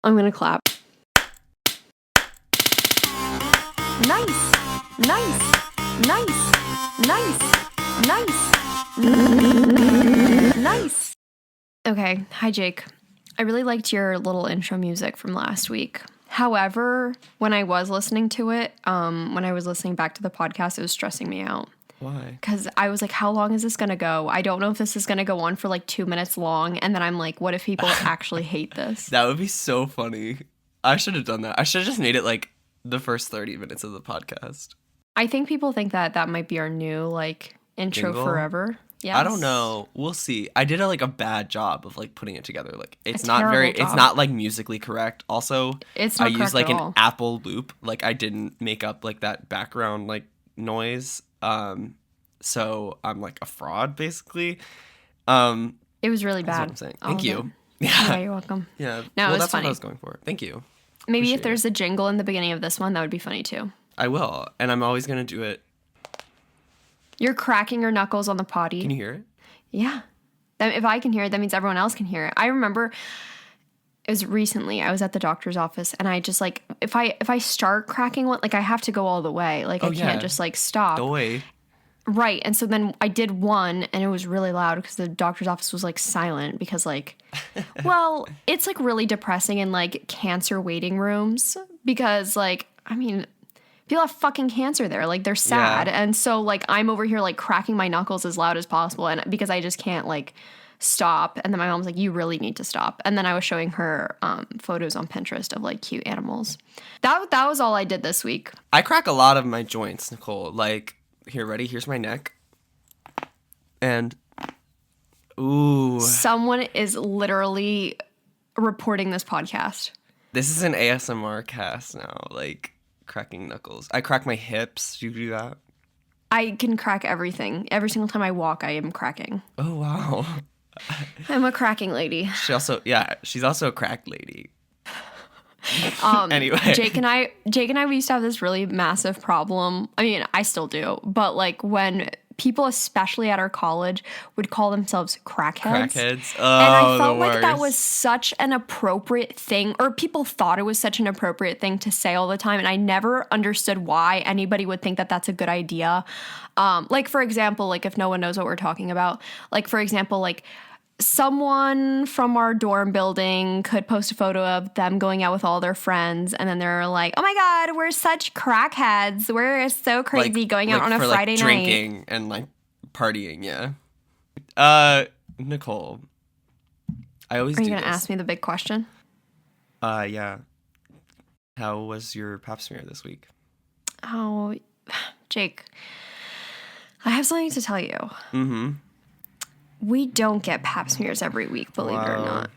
I'm gonna clap. Nice. Nice. Okay, hi Jake. I really liked your little intro music from last week. However, when I was listening to it, when I was listening back to the podcast, it was stressing me out. Why? Because I was like, how long is this going to go? I don't know if this is going to go on for like 2 minutes long. And then I'm like, what if people actually hate this? That would be so funny. I should have done that. I should have just made it like the first 30 minutes of the podcast. I think people think that might be our new like intro Jingle? Forever. Yes. I don't know. We'll see. I did a bad job of like putting it together. Like it's A not terrible very job. It's not like musically correct. Also, It's I not used correct like at an all. Apple loop. Like I didn't make up like that background like noise. So I'm like a fraud basically. It was really That's bad. what I'm saying. All Thank of you. it. Yeah. Yeah, you're welcome. Yeah. No, it was that's funny. what I was going for. Thank you. Maybe Appreciate if there's a jingle in the beginning of this one, that would be funny too. I will, and I'm always gonna do it. You're cracking your knuckles on the potty. Can you hear it? Yeah. If I can hear it, that means everyone else can hear it. I remember it was recently, I was at the doctor's office and I just like, if I start cracking one, like I have to go all the way. Like I can't just like stop. Doy. Right. And so then I did one and it was really loud because the doctor's office was like silent because like, well, it's like really depressing in like cancer waiting rooms because like, I mean, people have fucking cancer there. Like they're sad. Yeah. And so like I'm over here like cracking my knuckles as loud as possible and because I just can't like stop. And then my mom's like, you really need to stop. And then I was showing her photos on Pinterest of like cute animals. That was all I did this week. I crack a lot of my joints, Nicole. Like, here, ready? Here's my neck. And, ooh. Someone is literally reporting this podcast. This is an ASMR cast now. Like, cracking knuckles. I crack my hips. Do you do that? I can crack everything. Every single time I walk, I am cracking. Oh, wow. I'm a cracking lady. She's also a crack lady. Anyway. Jake and I, we used to have this really massive problem. I mean, I still do, but like when people, especially at our college, would call themselves crackheads. Crackheads. And I felt the like that worst. was such an appropriate thing, or people thought it was such an appropriate thing to say all the time. And I never understood why anybody would think that that's a good idea. Like, for example, like if no one knows what we're talking about, like, for example, like someone from our dorm building could post a photo of them going out with all their friends. And then they're like, oh my God, we're such crackheads. We're so crazy going out on a Friday night. Drinking and like partying, yeah. Nicole, I always Are do you going to this. ask me the big question? Yeah. How was your pap smear this week? Oh, Jake, I have something to tell you. Mm-hmm. We don't get pap smears every week, believe it or Wow. not.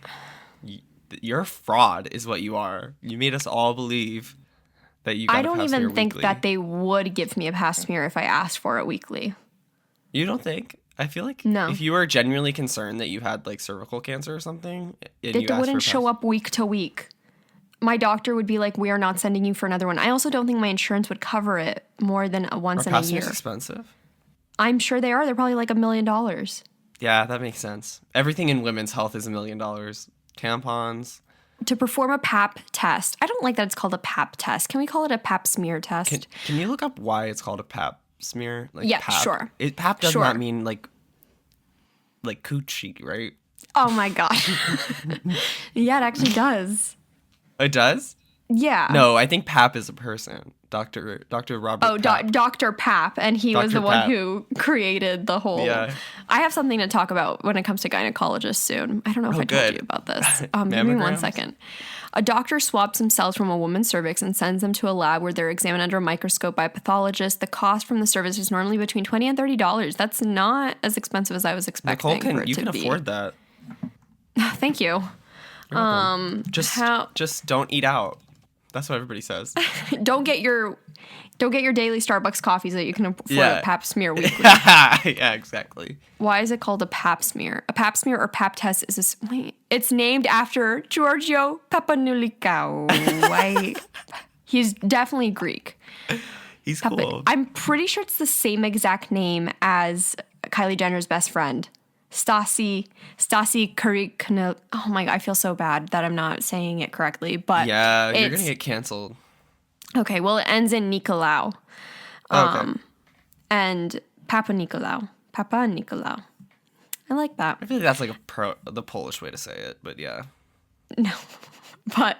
You're a fraud is what you are. You made us all believe that you got I a don't pap even smear think weekly. that they would give me a pap smear if I asked for it weekly. You don't think? I feel like No. if you were genuinely concerned that you had like cervical cancer or something, and you It asked wouldn't for a show pap- up week to week. My doctor would be like, we are not sending you for another one. I also don't think my insurance would cover it more than once Are in a pap smears year. expensive? I'm sure they are. They're probably like $1 million. Yeah, that makes sense. Everything in women's health is $1 million. Tampons. To perform a pap test. I don't like that it's called a pap test. Can we call it a pap smear test? Can you look up why it's called a pap smear? Like Yeah, pap. sure. Pap does Sure. not mean like coochie, right? Oh my God. Yeah, it actually does. It does? Yeah. No, I think Pap is a person. Dr. Robert Oh, Pap. Dr. Pap, and he was Dr. the one Pap. who created the whole. Yeah. I have something to talk about when it comes to gynecologist soon. I don't know if I told good. you about this. Give me 1 Mammograms? second. A doctor swaps some cells from a woman's cervix and sends them to a lab where they're examined under a microscope by a pathologist. The cost from the service is normally between $20 and $30. That's not as expensive as I was expecting. Nicole, for it you to can be. afford that. Thank you. Just don't eat out. That's what everybody says. Don't get your daily Starbucks coffee so that you can afford Yeah. a pap smear weekly. Yeah, exactly. Why is it called a pap smear? A pap smear or pap test is this. Wait, it's named after Giorgio Papanulikau. He's definitely Greek. He's cool. I'm pretty sure it's the same exact name as Kylie Jenner's best friend. Stasi Kurikino. Oh my God, I feel so bad that I'm not saying it correctly, but Yeah, you're gonna get canceled. Okay, well, it ends in Nicolau. Okay. And Papa Nicolau. Papa Nicolau. I like that. I feel like that's like the Polish way to say it, but yeah. No. But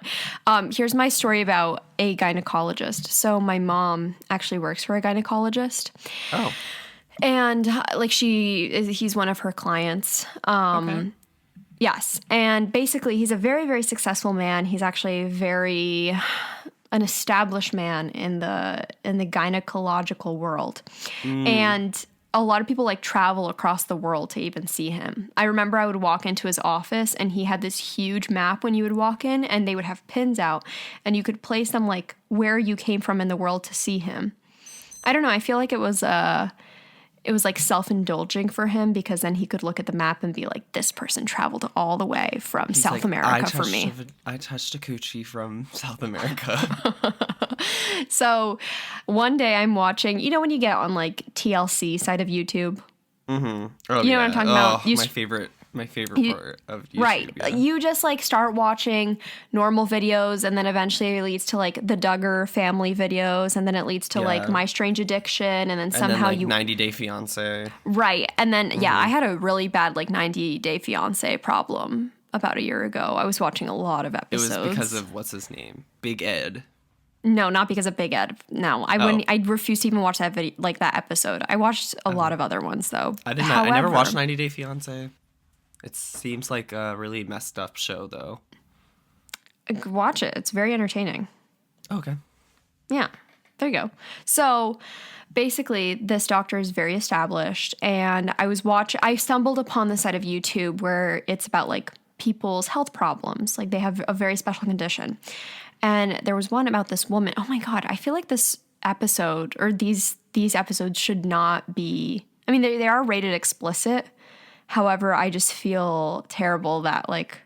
here's my story about a gynecologist. So my mom actually works for a gynecologist. Oh. And like he's one of her clients. Okay. Yes. And basically he's a very, very successful man. He's actually an established man in the gynecological world. And a lot of people like travel across the world to even see him. I remember I would walk into his office and he had this huge map when you would walk in, and they would have pins out and you could place them like where you came from in the world to see him. I don't know. I feel like it was like self-indulging for him, because then he could look at the map and be like, this person traveled all the way from He's South like, America for me. I touched a coochie from South America. So one day I'm watching, you know, when you get on like TLC side of YouTube, Mm-hmm. Oh, you know what I'm talking about? My favorite part of YouTube. Right. Yeah. You just like start watching normal videos, and then eventually it leads to like the Duggar family videos, and then it leads to like My Strange Addiction, and then somehow and then, like, 90 Day Fiance. Right. And then I had a really bad like 90 Day Fiance problem about a year ago. I was watching a lot of episodes. It was because of what's his name? Big Ed. No, not because of Big Ed. No, I wouldn't. I refused to even watch that video, like that episode. I watched a lot of other ones though. I never watched 90 Day Fiance. It seems like a really messed up show, though. Watch it. It's very entertaining. Okay. Yeah. There you go. So basically, this doctor is very established, and I stumbled upon the site of YouTube where it's about like people's health problems. Like they have a very special condition. And there was one about this woman. Oh my God. I feel like this episode, or these episodes should not be, I mean, they are rated explicit. However, I just feel terrible that like.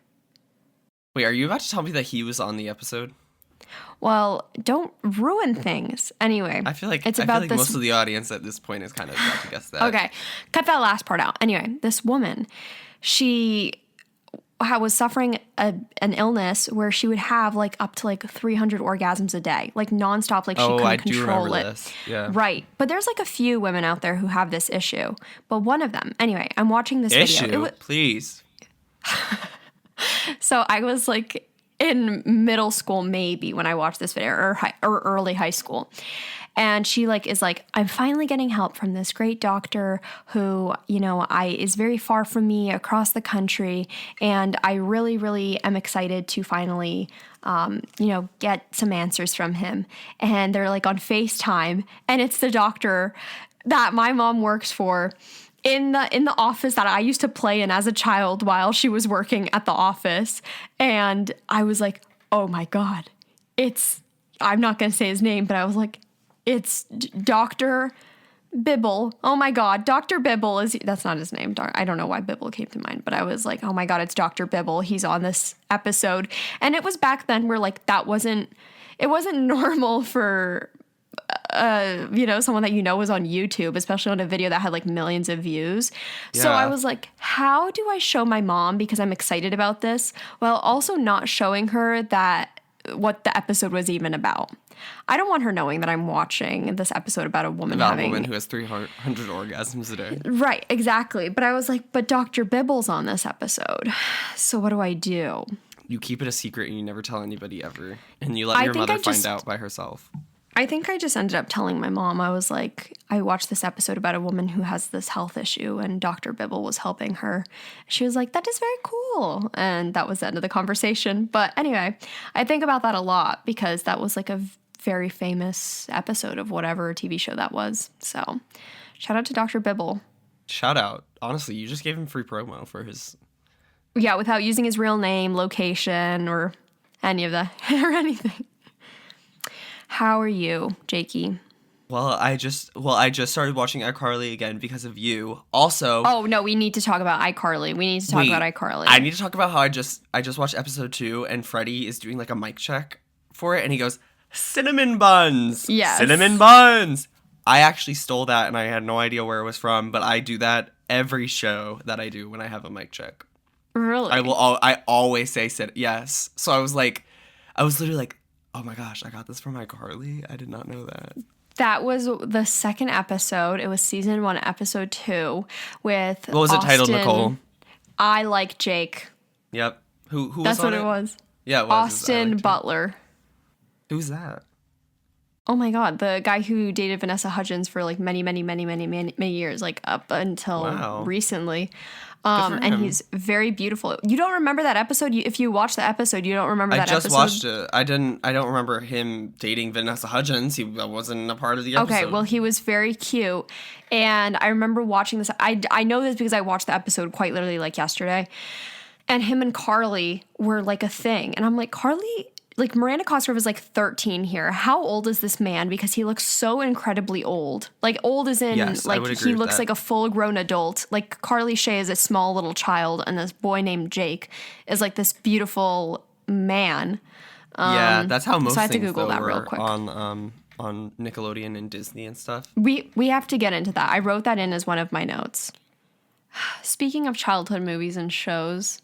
Wait, are you about to tell me that he was on the episode? Well, don't ruin things. Anyway, I feel like this. Most of the audience at this point is kind of about to guess that. Okay, cut that last part out. Anyway, this woman, she was suffering an illness where she would have like up to like 300 orgasms a day, like nonstop. Like she couldn't control it. This. Yeah. Right. But there's like a few women out there who have this issue. But one of them, anyway, I'm watching this video. Please. So I was like in middle school maybe when I watched this video, or early high school. And she is like, I'm finally getting help from this great doctor who, is very far from me across the country. And I really, really am excited to finally, get some answers from him. And they're like on FaceTime, and it's the doctor that my mom works for in the office that I used to play in as a child while she was working at the office. And I was like, oh my God, I'm not going to say his name, but I was like, it's Dr. Bibble. Oh my God, Dr. Bibble that's not his name. I don't know why Bibble came to mind, but I was like, oh my God, it's Dr. Bibble. He's on this episode. And it was back then where like it wasn't normal for, someone that was on YouTube, especially on a video that had like millions of views. Yeah. So I was like, how do I show my mom, because I'm excited about this, while also not showing her what the episode was even about. I don't want her knowing that I'm watching this episode about a woman who has 300 orgasms a day. Right, exactly. But I was like, but Dr. Bibble's on this episode. So what do I do? You keep it a secret and you never tell anybody ever. And you let your mother find out by herself. I think I just ended up telling my mom. I was like, I watched this episode about a woman who has this health issue, and Dr. Bibble was helping her. She was like, that is very cool. And that was the end of the conversation. But anyway, I think about that a lot, because that was like a very famous episode of whatever TV show that was. So shout out to Dr. Bibble. Shout out. Honestly, you just gave him free promo for his... Yeah, without using his real name, location, or any of that, or anything. How are you, Jakey? Well, I just started watching iCarly again because of you. Also... Oh, no, we need to talk about iCarly. We need to talk about iCarly. I need to talk about how I just watched episode 2, and Freddie is doing like a mic check for it, and he goes, cinnamon buns! Yes. Cinnamon buns! I actually stole that, and I had no idea where it was from, but I do that every show that I do when I have a mic check. Really? I always say yes. So I was literally like, oh my gosh, I got this from iCarly. I did not know that. That was the second episode. It was season 1, episode 2 with What was it titled, Nicole? I Like Jake. Yep. Who was That's on what it was. Yeah, it was. Austin Butler. Who's that? Oh my God, the guy who dated Vanessa Hudgens for like many years, like up until recently. And he's very beautiful. You don't remember that episode? If you watch the episode, you don't remember that episode? I just watched it. I don't remember him dating Vanessa Hudgens. He wasn't a part of the episode. Okay, well, he was very cute. And I remember watching this. I know this because I watched the episode quite literally like yesterday. And him and Carly were like a thing. And I'm like, Carly... Like, Miranda Cosgrove is like 13 here. How old is this man? Because he looks so incredibly old. Like, old as in, yes, like, he looks like a full-grown adult. Like, Carly Shay is a small little child, and this boy named Jake is like this beautiful man. Yeah, that's how most so I have to things Google that real quick. on Nickelodeon and Disney and stuff. We have to get into that. I wrote that in as one of my notes. Speaking of childhood movies and shows...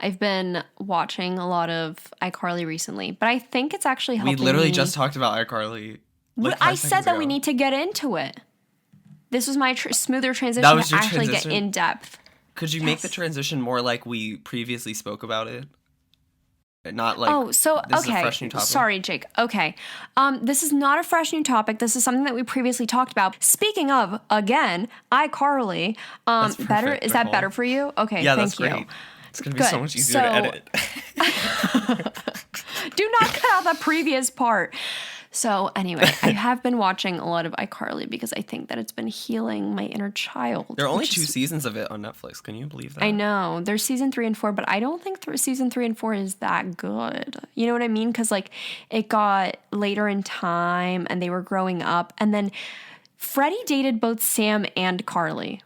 I've been watching a lot of iCarly recently, but I think it's actually helping me. We literally just talked about iCarly. Like I said that we need to get into it. This was my smoother transition to actually get in depth. Could you make the transition more like we previously spoke about it? Not like, this is a fresh new topic. Sorry, Jake. Okay. This is not a fresh new topic. This is something that we previously talked about. Speaking of, again, iCarly. Better? Is that better for you? Okay, yeah, thank you. Great. It's going to be so much easier to edit. Do not cut out the previous part. So anyway, I have been watching a lot of iCarly because I think that it's been healing my inner child. There are only 2 seasons of it on Netflix. Can you believe that? I know. There's season 3 and 4, but I don't think season 3 and 4 is that good. You know what I mean? Because like it got later in time and they were growing up. And then Freddie dated both Sam and Carly.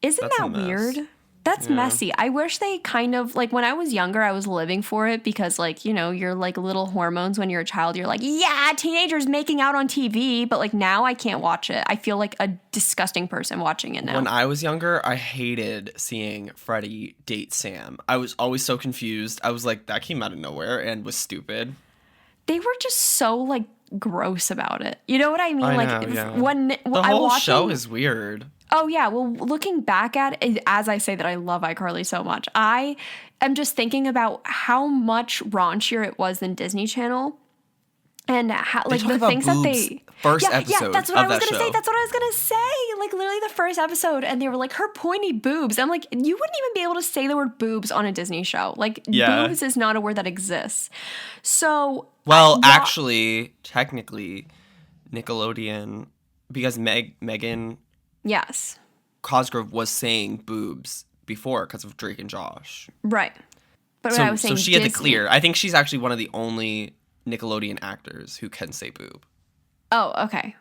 Isn't that weird? That's messy. I wish they kind of, like, when I was younger, I was living for it because, like, you know, you're, like, little hormones when you're a child. You're like, yeah, teenagers making out on TV. But, like, now I can't watch it. I feel like a disgusting person watching it now. When I was younger, I hated seeing Freddie date Sam. I was always so confused. I was like, that came out of nowhere and was stupid. They were just so, like, gross about it. You know what I mean? I like, know, yeah. When the whole show is weird. Oh, yeah. Well, looking back at it, as I say that I love iCarly so much, I am just thinking about how much raunchier it was than Disney Channel. And how, like, the things that they... First episode. Yeah, that's what I was going to say. That's what I was going to say. Like, literally the first episode, and they were like, her pointy boobs. I'm like, you wouldn't even be able to say the word boobs on a Disney show. Like, boobs is not a word that exists. So... Well, actually, technically, Nickelodeon, because Megan... Yes. Cosgrove was saying boobs before because of Drake and Josh. Right. But so, I was saying so she Disney. had the clear. I think she's actually one of the only Nickelodeon actors who can say boob. Oh, okay.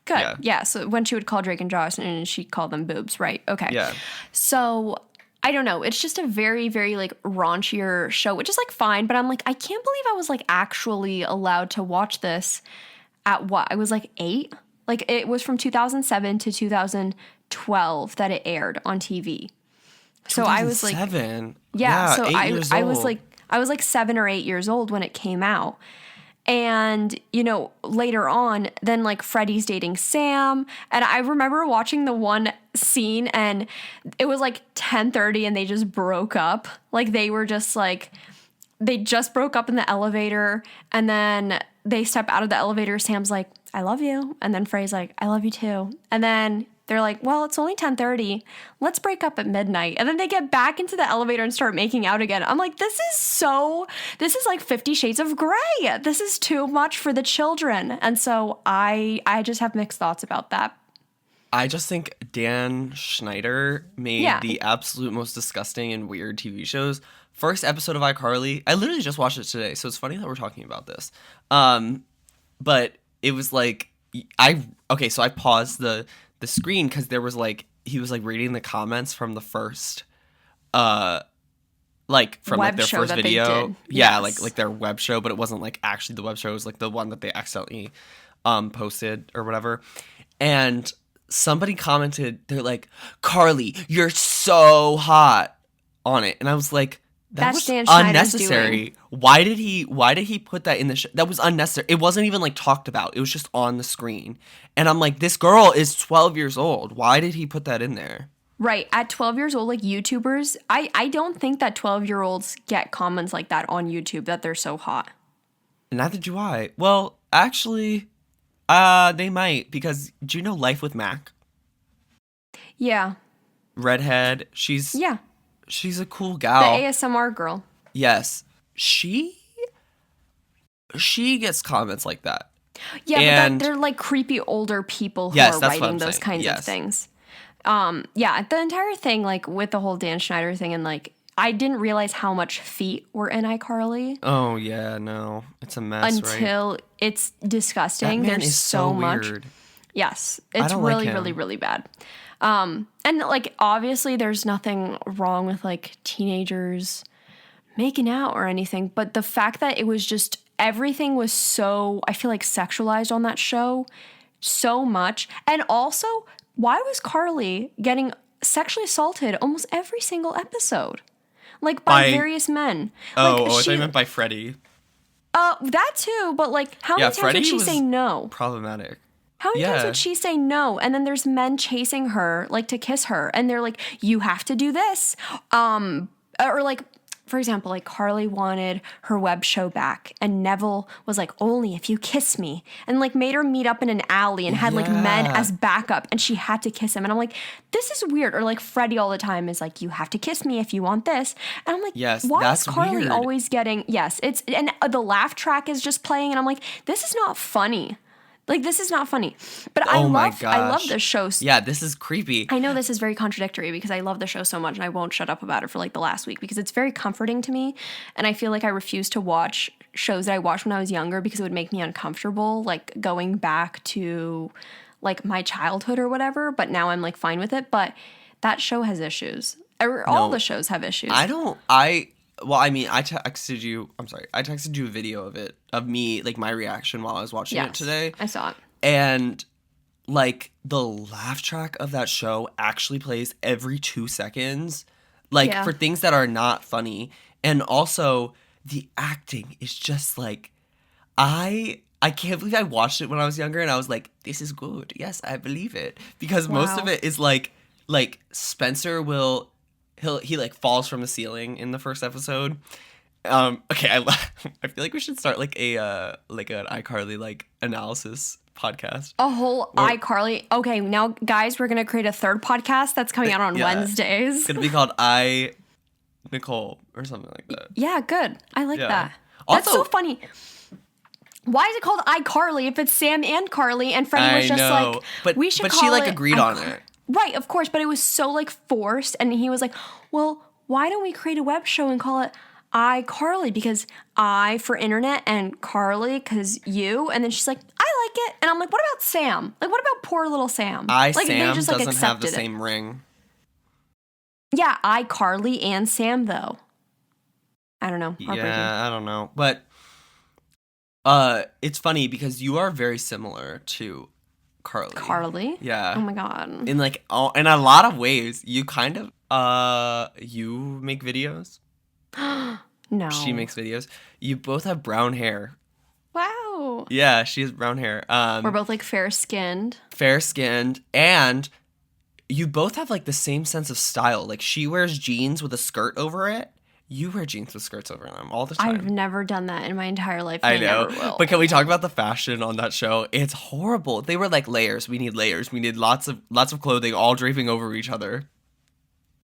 Good. Yeah. So when she would call Drake and Josh and she'd call them boobs. Right. Okay. Yeah. So I don't know. It's just a very, very like raunchier show, which is like fine. But I'm like, I can't believe I was like actually allowed to watch this at what? I was like 8. Like, it was from 2007 to 2012 that it aired on TV. So I was like... 2007? Yeah, so 8 years I old. was like 7 or 8 years old when it came out. And, you know, later on, then, like, Freddie's dating Sam. And I remember watching the one scene, and it was, like, 10:30, and they just broke up. Like, they were just, like... They just broke up in the elevator, and then they step out of the elevator. Sam's like, I love you. And then Freddie's like, I love you too. And then they're like, well, it's only 10:30. Let's break up at midnight. And then they get back into the elevator and start making out again. I'm like, this is like 50 Shades of Grey. This is too much for the children. And so I just have mixed thoughts about that. I just think Dan Schneider made the absolute most disgusting and weird TV shows. First episode of iCarly, I literally just watched it today, so it's funny that we're talking about this. But it was like, so I paused the screen because there was like, he was like reading the comments from the first, like from like their first video. Yeah, like their web show, but it wasn't like actually the web show. It was like the one that they accidentally posted or whatever. And somebody commented, they're like, Carly, you're so hot on it. And I was like, that was Dan Schneider's unnecessary. doing. Why did he put that in the show? That was unnecessary. It wasn't even like talked about. It was just on the screen. And I'm like, this girl is 12 years old. Why did he put that in there? Right. At 12 years old, like YouTubers, I don't think that 12-year-olds get comments like that on YouTube that they're so hot. Neither do I. Well, actually, they might, because do you know Life with Mac? Yeah. Redhead. She's a cool gal. The ASMR girl. Yes. She gets comments like that. Yeah, and but they're like creepy older people who are writing those kinds of things. Yeah, the entire thing, like with the whole Dan Schneider thing, and like I didn't realize how much feet were in iCarly. Oh yeah, no, it's a mess. Until it's disgusting. That man There's is so much. Weird. Yes, it's really, like really, really bad. And like obviously, there's nothing wrong with like teenagers making out or anything, but the fact that it was just everything was so, I feel like, sexualized on that show so much. And also, why was Carly getting sexually assaulted almost every single episode? Like by various men. Oh, I thought you meant by Freddie. That too, but like how many times would she say no? Problematic. How many times would she say no? And then there's men chasing her, like to kiss her, and they're like, you have to do this. Or like, for example, like Carly wanted her web show back, and Nevel was like, only if you kiss me, and like made her meet up in an alley and had like men as backup, and she had to kiss him. And I'm like, this is weird. Or like Freddie all the time is like, you have to kiss me if you want this. And I'm like, yes, why is Carly always getting, it's, and the laugh track is just playing, and I'm like, this is not funny. Like, this is not funny. But I love this show. Yeah, this is creepy. I know this is very contradictory because I love the show so much and I won't shut up about it for like the last week because it's very comforting to me. And I feel like I refuse to watch shows that I watched when I was younger because it would make me uncomfortable, like going back to like my childhood or whatever. But now I'm like fine with it. But that show has issues. All the shows have issues. Well, I mean, I texted you a video of it, of me, like, my reaction while I was watching it today. I saw it. And, like, the laugh track of that show actually plays every 2 seconds, like, for things that are not funny. And also, the acting is just, like, I can't believe I watched it when I was younger, and I was like, this is good. Yes, I believe it. Because most of it is, like Spencer will... He like falls from the ceiling in the first episode. Okay, I feel like we should start like an iCarly like analysis podcast. A whole iCarly. Okay, now guys, we're gonna create a third podcast that's coming out on Wednesdays. It's gonna be called Nicole or something like that. Yeah, good. I like that. Also, that's so funny. Why is it called iCarly if it's Sam and Carly and Freddie was just like, we should call it. But she like agreed on it. Right, of course, but it was so, like, forced, and he was like, well, why don't we create a web show and call it iCarly? Because I for internet and Carly because you, and then she's like, I like it, and I'm like, what about Sam? Like, what about poor little Sam? Like, Sam just, like, doesn't have the same ring. Yeah, iCarly and Sam, though. I don't know. Yeah, I don't know, but it's funny because you are very similar to Carly? Yeah. Oh my god. In like in a lot of ways, you kind of you make videos. No. She makes videos. You both have brown hair. Wow. Yeah, she has brown hair. We're both like fair-skinned. Fair-skinned, and you both have like the same sense of style. Like she wears jeans with a skirt over it. You wear jeans with skirts over them all the time. I've never done that in my entire life. I know. Never will. But can we talk about the fashion on that show? It's horrible. They were like layers. We need layers. We need lots of clothing all draping over each other.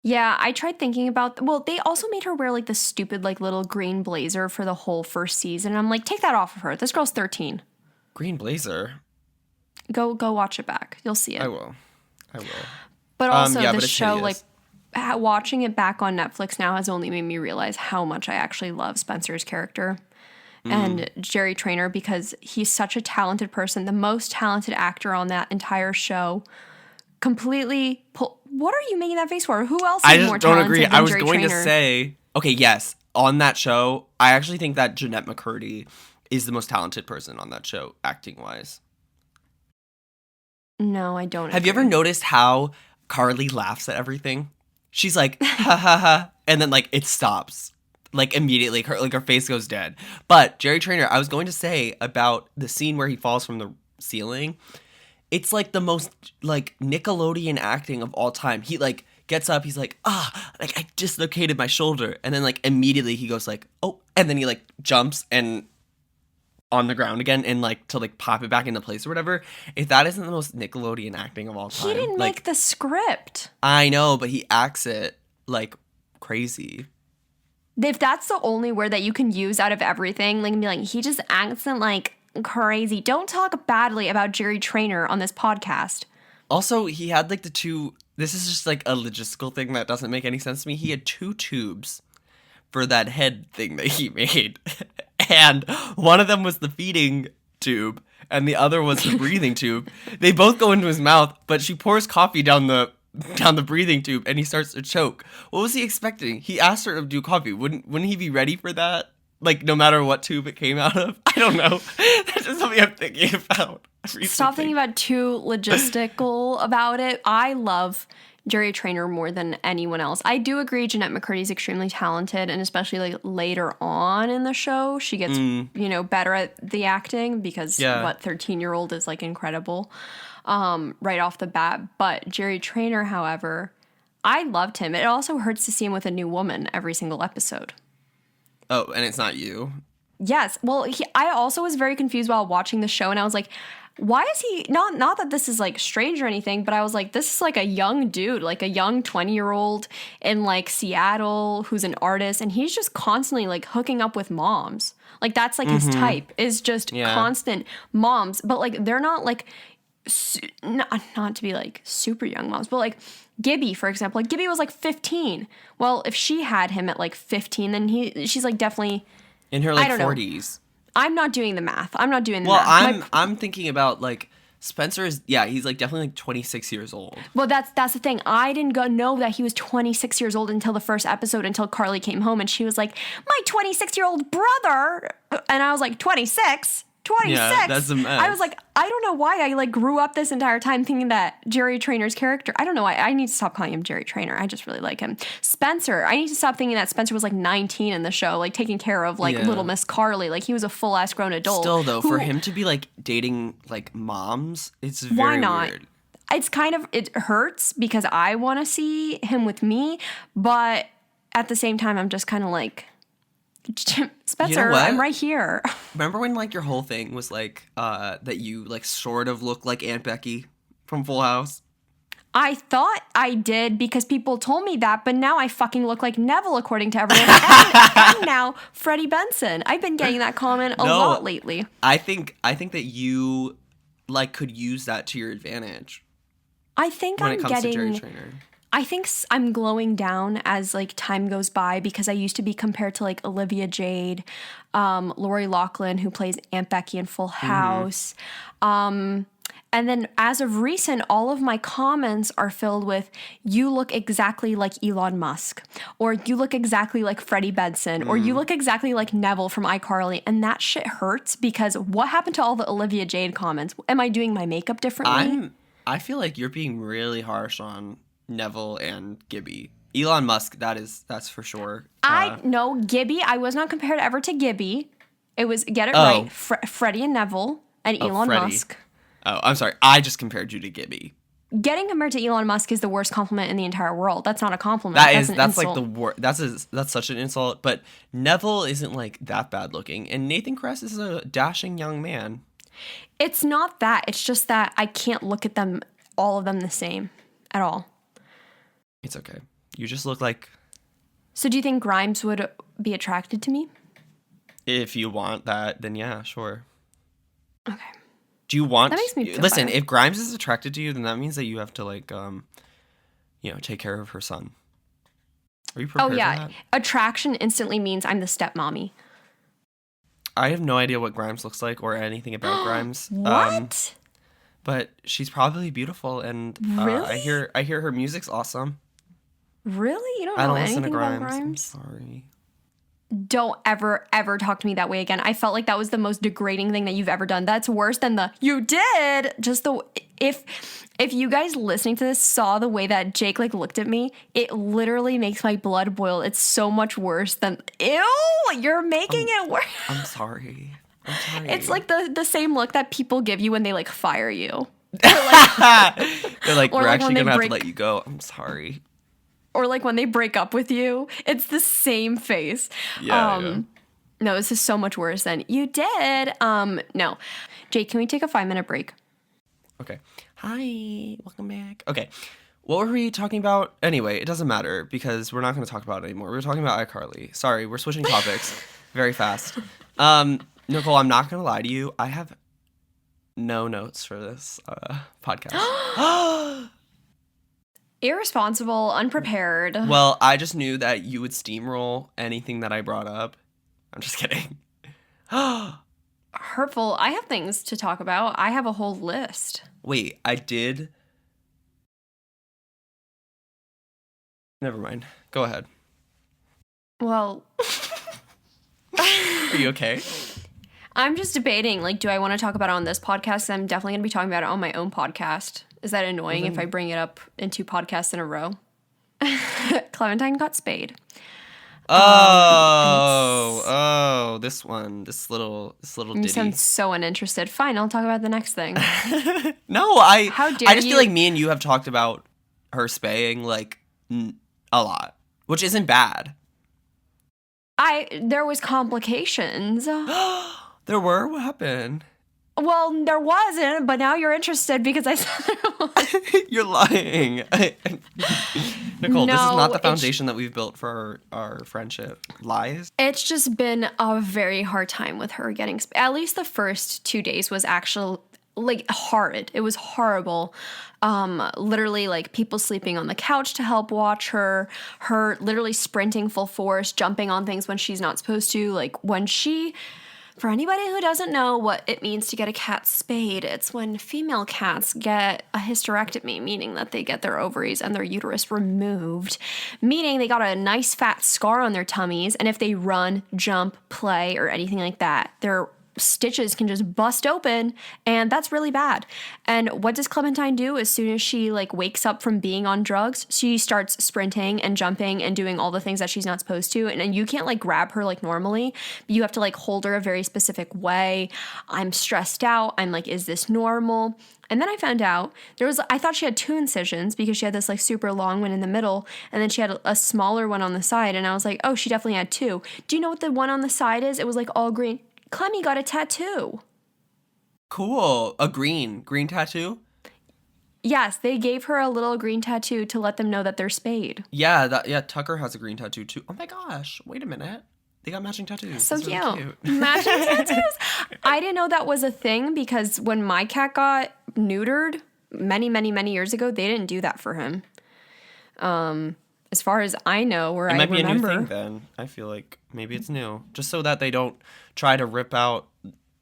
Yeah, I tried thinking about... Well, they also made her wear like the stupid like little green blazer for the whole first season. And I'm like, take that off of her. This girl's 13. Green blazer? Go watch it back. You'll see it. I will. But also the show, like... Watching it back on Netflix now has only made me realize how much I actually love Spencer's character and Jerry Trainer because he's such a talented person, the most talented actor on that entire show. Completely. What are you making that face for? Who else is more talented than Jerry Trainer? I just don't agree. I was going to say, okay, yes, on that show, I actually think that Jeanette McCurdy is the most talented person on that show, acting wise. No, I don't. Have you ever noticed how Carly laughs at everything? She's like, ha ha ha, and then like it stops. Like immediately, her face goes dead. But Jerry Trainer, I was going to say about the scene where he falls from the ceiling. It's like the most like Nickelodeon acting of all time. He like gets up, he's like, like I dislocated my shoulder, and then like immediately he goes like, oh, and then he like jumps and on the ground again and like to like pop it back into place or whatever. If that isn't the most Nickelodeon acting of all time. He didn't like, make the script. I know, but he acts it like crazy. If that's the only word that you can use out of everything, like be like, he just acts it like crazy. Don't talk badly about Jerry Trainer on this podcast. Also, he had like this is just like a logistical thing that doesn't make any sense to me. He had 2 tubes for that head thing that he made. And one of them was the feeding tube and the other was the breathing tube. They both go into his mouth, but she pours coffee down the breathing tube and he starts to choke. What was he expecting? He asked her to do coffee. Wouldn't he be ready for that? Like no matter what tube it came out of? I don't know. That's just something I'm thinking about. Stop thinking about too logistical about it. I love Jerry Trainer more than anyone else. I do agree Jeanette McCurdy's extremely talented, and especially like later on in the show, she gets, better at the acting because 13-year-old is like incredible right off the bat. But Jerry Trainer, however, I loved him. It also hurts to see him with a new woman every single episode. Oh, and it's not you? Yes. Well, I also was very confused while watching the show, and I was like, why is he not that this is like strange or anything, but I was like, this is like a young dude, like a young 20-year-old in like Seattle who's an artist, and he's just constantly like hooking up with moms. Like that's like his type is just constant moms, but like they're not like not to be like super young moms, but like Gibby, for example, like Gibby was like 15. Well, if she had him at like 15, then she's like definitely in her like 40s. I'm not doing the math. I'm not doing the math. Well, I'm thinking about like Spencer is he's like definitely like 26 years old. Well, that's the thing. I didn't know that he was 26 years old until the first episode, until Carly came home and she was like, my 26-year-old brother. And I was like, 26? 26. Yeah, that's a mess. I was like, I don't know why I like grew up this entire time thinking that Jerry Trainer's character, I don't know why. I need to stop calling him Jerry Trainer. I just really like him. Spencer, I need to stop thinking that Spencer was like 19 in the show, like taking care of like little Miss Carly. Like he was a full ass grown adult. Still though, for him to be like dating like moms, it's very weird. It's kind of, it hurts because I want to see him with me, but at the same time, I'm just kind of like, Spencer, you know I'm right here. Remember when like your whole thing was like that you like sort of look like Aunt Becky from Full House? I thought I did because people told me that, but now I fucking look like Nevel according to everyone. and now Freddie Benson. I've been getting that comment a lot lately. I think that you like could use that to your advantage. I think when it comes to Jerry Trainer. I think I'm glowing down as like time goes by because I used to be compared to like Olivia Jade, Lori Loughlin, who plays Aunt Becky in Full House. And then as of recent, all of my comments are filled with, you look exactly like Elon Musk, or you look exactly like Freddie Benson, or you look exactly like Nevel from iCarly. And that shit hurts because what happened to all the Olivia Jade comments? Am I doing my makeup differently? I feel like you're being really harsh on Nevel and Gibby. Elon Musk, that's for sure. No, Gibby, I was not compared ever to Gibby. It was, get it right, Freddie and Nevel and Elon Musk. Oh, I'm sorry. I just compared you to Gibby. Getting compared to Elon Musk is the worst compliment in the entire world. That's not a compliment. That's like the worst. That's such an insult. But Nevel isn't like that bad looking, and Nathan Kress is a dashing young man. It's not that. It's just that I can't look at them, all of them, the same at all. It's okay. You just look like... So do you think Grimes would be attracted to me? If you want that, then yeah, sure. Okay. Do you want... That makes me feel Listen, better. if Grimes is attracted to you, then that means that you have to, like, take care of her son. Are you prepared for that? Attraction instantly means I'm the stepmommy. I have no idea what Grimes looks like or anything about Grimes. What? But she's probably beautiful, and really? I hear her music's awesome. Really? You don't know anything about Grimes? I'm sorry. Don't ever, ever talk to me that way again. I felt like that was the most degrading thing that you've ever done. That's worse than the, you did! if you guys listening to this saw the way that Jake like looked at me, it literally makes my blood boil. It's so much worse than ew. You're making it worse. I'm sorry. I'm sorry. It's like the same look that people give you when they like fire you. They're like, we're actually gonna have to let you go. I'm sorry. Or like when they break up with you, it's the same face. Yeah. No, this is so much worse than you did. No. Jake, can we take a 5-minute break? Okay. Hi, welcome back. Okay. What were we talking about? Anyway, it doesn't matter because we're not going to talk about it anymore. We were talking about iCarly. Sorry, we're switching topics very fast. Nicole, I'm not going to lie to you. I have no notes for this podcast. Irresponsible, unprepared. Well, I just knew that you would steamroll anything that I brought up. I'm just kidding. Hurtful. I have things to talk about. I have a whole list. Wait, I did. Never mind. Go ahead. Well, are you okay? I'm just debating, like, do I want to talk about it on this podcast? I'm definitely going to be talking about it on my own podcast. Is that annoying if I bring it up in 2 podcasts in a row? Clementine got spayed. This little ditty. You sound so uninterested. Fine, I'll talk about the next thing. No, How dare I just you? feel like me and you have talked about her spaying like a lot, which isn't bad. There was complications. There were? What happened? Well, there wasn't, but now you're interested because I said there was. You're lying. Nicole, No, this is not the foundation that we've built for our friendship. Lies? It's just been a very hard time with her getting at least the first 2 days was actually like horrid. It was horrible. Literally like people sleeping on the couch to help watch her literally sprinting full force, jumping on things when she's not supposed to. Like when for anybody who doesn't know what it means to get a cat spayed, it's when female cats get a hysterectomy, meaning that they get their ovaries and their uterus removed, meaning they got a nice fat scar on their tummies, and if they run, jump, play, or anything like that, their stitches can just bust open, and that's really bad. And what does Clementine do as soon as she like wakes up from being on drugs? She starts sprinting and jumping and doing all the things that she's not supposed to, and you can't like grab her like normally, but you have to like hold her a very specific way. I'm stressed out. I'm like, is this normal? And then I found out I thought she had 2 incisions because she had this like super long one in the middle, and then she had a smaller one on the side, and I was like, oh, she definitely had 2. Do you know what the one on the side is? It was like all green. Clemmy got a tattoo. Cool. A green tattoo? Yes, they gave her a little green tattoo to let them know that they're spayed. Yeah, Tucker has a green tattoo too. Oh my gosh, wait a minute. They got matching tattoos. So That's really cute. Matching tattoos? I didn't know that was a thing because when my cat got neutered many, many, many years ago, they didn't do that for him. As far as I know, I remember. It might be a new thing then. I feel like maybe it's new. Just so that they don't try to rip out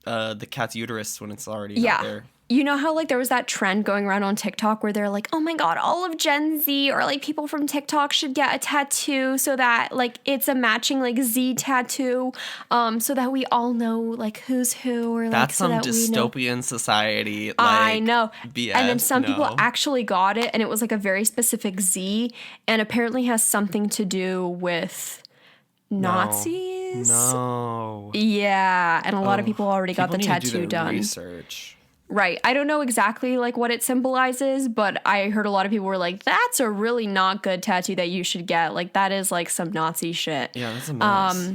the cat's uterus when it's already not there. You know how like there was that trend going around on TikTok where they're like, oh my God, all of Gen Z or like people from TikTok should get a tattoo so that like it's a matching like Z tattoo, so that we all know like who's who or like that's so some that dystopian society. Like, I know. BS, and then some people actually got it, and it was like a very specific Z, and apparently has something to do with Nazis. No. Yeah, and a lot of people already got the need tattoo to do their done. Research. Right. I don't know exactly like what it symbolizes, but I heard a lot of people were like, that's a really not good tattoo that you should get. Like that is like some Nazi shit. Yeah, that's a mess.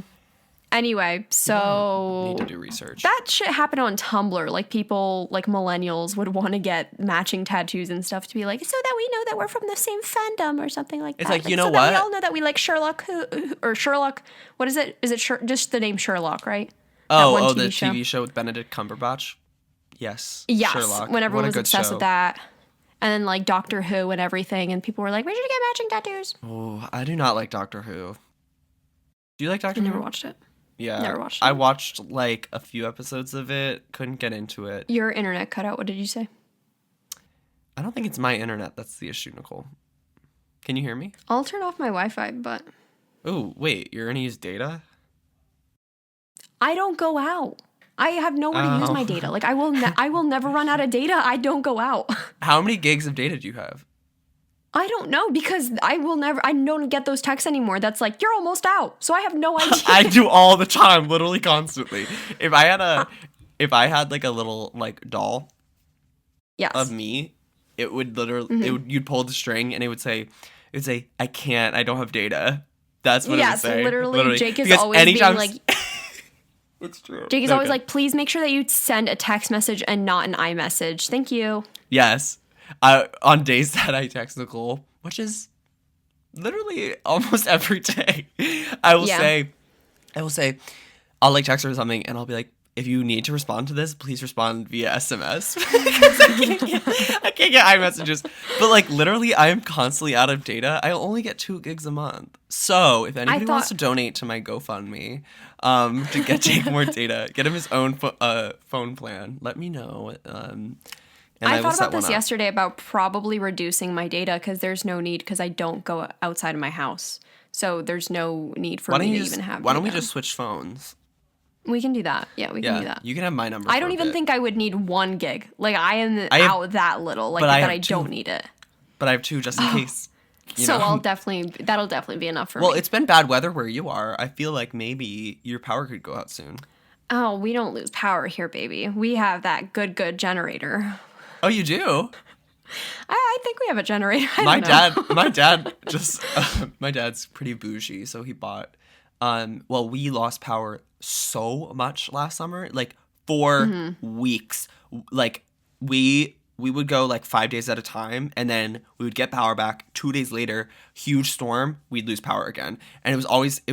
Anyway, so need to do research. That shit happened on Tumblr. Like people, like millennials, would want to get matching tattoos and stuff to be like, so that we know that we're from the same fandom or something like that. It's like you know so what? That we all know that we like Sherlock or Sherlock. What is it? Is it just the name Sherlock? Right? Oh, the TV show with Benedict Cumberbatch. Yes. Sherlock. When everyone was obsessed with that. And then like Doctor Who and everything, and people were like, we should get matching tattoos. Oh, I do not like Doctor Who. Do you like Doctor Who? I never watched it. Yeah. Never watched it. I watched like a few episodes of it. Couldn't get into it. Your internet cut out. What did you say? I don't think it's my internet that's the issue, Nicole. Can you hear me? I'll turn off my Wi-Fi, but... Oh, wait. You're going to use data? I don't go out. I have nowhere to use my data. Like I will never run out of data. I don't go out. How many gigs of data do you have? I don't know because I don't get those texts anymore. That's like, you're almost out. So I have no idea. I do all the time, literally constantly. If I had like a little like doll of me, it would literally, you'd pull the string and it would say, I can't, I don't have data. That's what it would say. Literally. Jake is always being like, it's true. Jake is always like, please make sure that you send a text message and not an iMessage. Thank you. Yes. On days that I text Nicole, which is literally almost every day, I will say, I'll like text her or something, and I'll be like, if you need to respond to this, please respond via SMS. Because I can't get iMessages. But like literally, I am constantly out of data. I only get 2 gigs a month. So if anybody wants to donate to my GoFundMe, to get Jake more data, get him his own phone plan, let me know. I thought about this yesterday about probably reducing my data because there's no need because I don't go outside of my house. So there's no need for me to even have data. Why don't we just switch phones? We can do that. Yeah, we can do that. You can have my number. I don't even think I would need 1 gig. Like I am out that little. Like that I don't need it. But I have 2 just in case. So that'll definitely be enough for me. Well, it's been bad weather where you are. I feel like maybe your power could go out soon. Oh, we don't lose power here, baby. We have that good generator. Oh, you do? I think we have a generator. My dad's pretty bougie, so he bought. We lost power so much last summer, like 4 weeks. Like we would go like 5 days at a time, and then we would get power back. 2 days later, huge storm, we'd lose power again. And it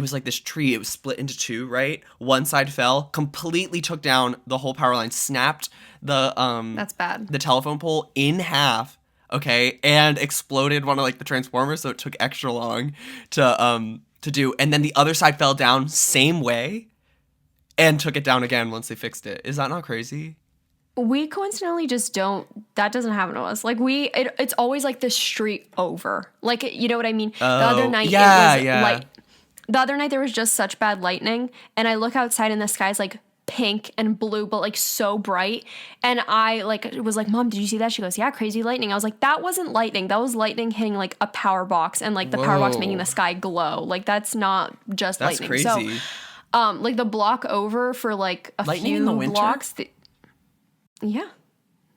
was like this tree. It was split into 2, right? One side fell, completely took down the whole power line, snapped that's bad. The telephone pole in half, okay, and exploded one of like the transformers, so it took extra long to do. And then the other side fell down same way and took it down again once they fixed it. Is that not crazy? We coincidentally just that doesn't happen to us. Like it's always like the street over. Like, you know what I mean? The other night the other night there was just such bad lightning, and I look outside and the sky's like pink and blue, but like so bright. And I was like, Mom, did you see that? She goes, yeah, crazy lightning. I was like, that wasn't lightning. That was lightning hitting like a power box and like the power box making the sky glow. Like that's not just lightning. That's crazy. So, like the block over for like a lightning few in the winter? blocks. Yeah.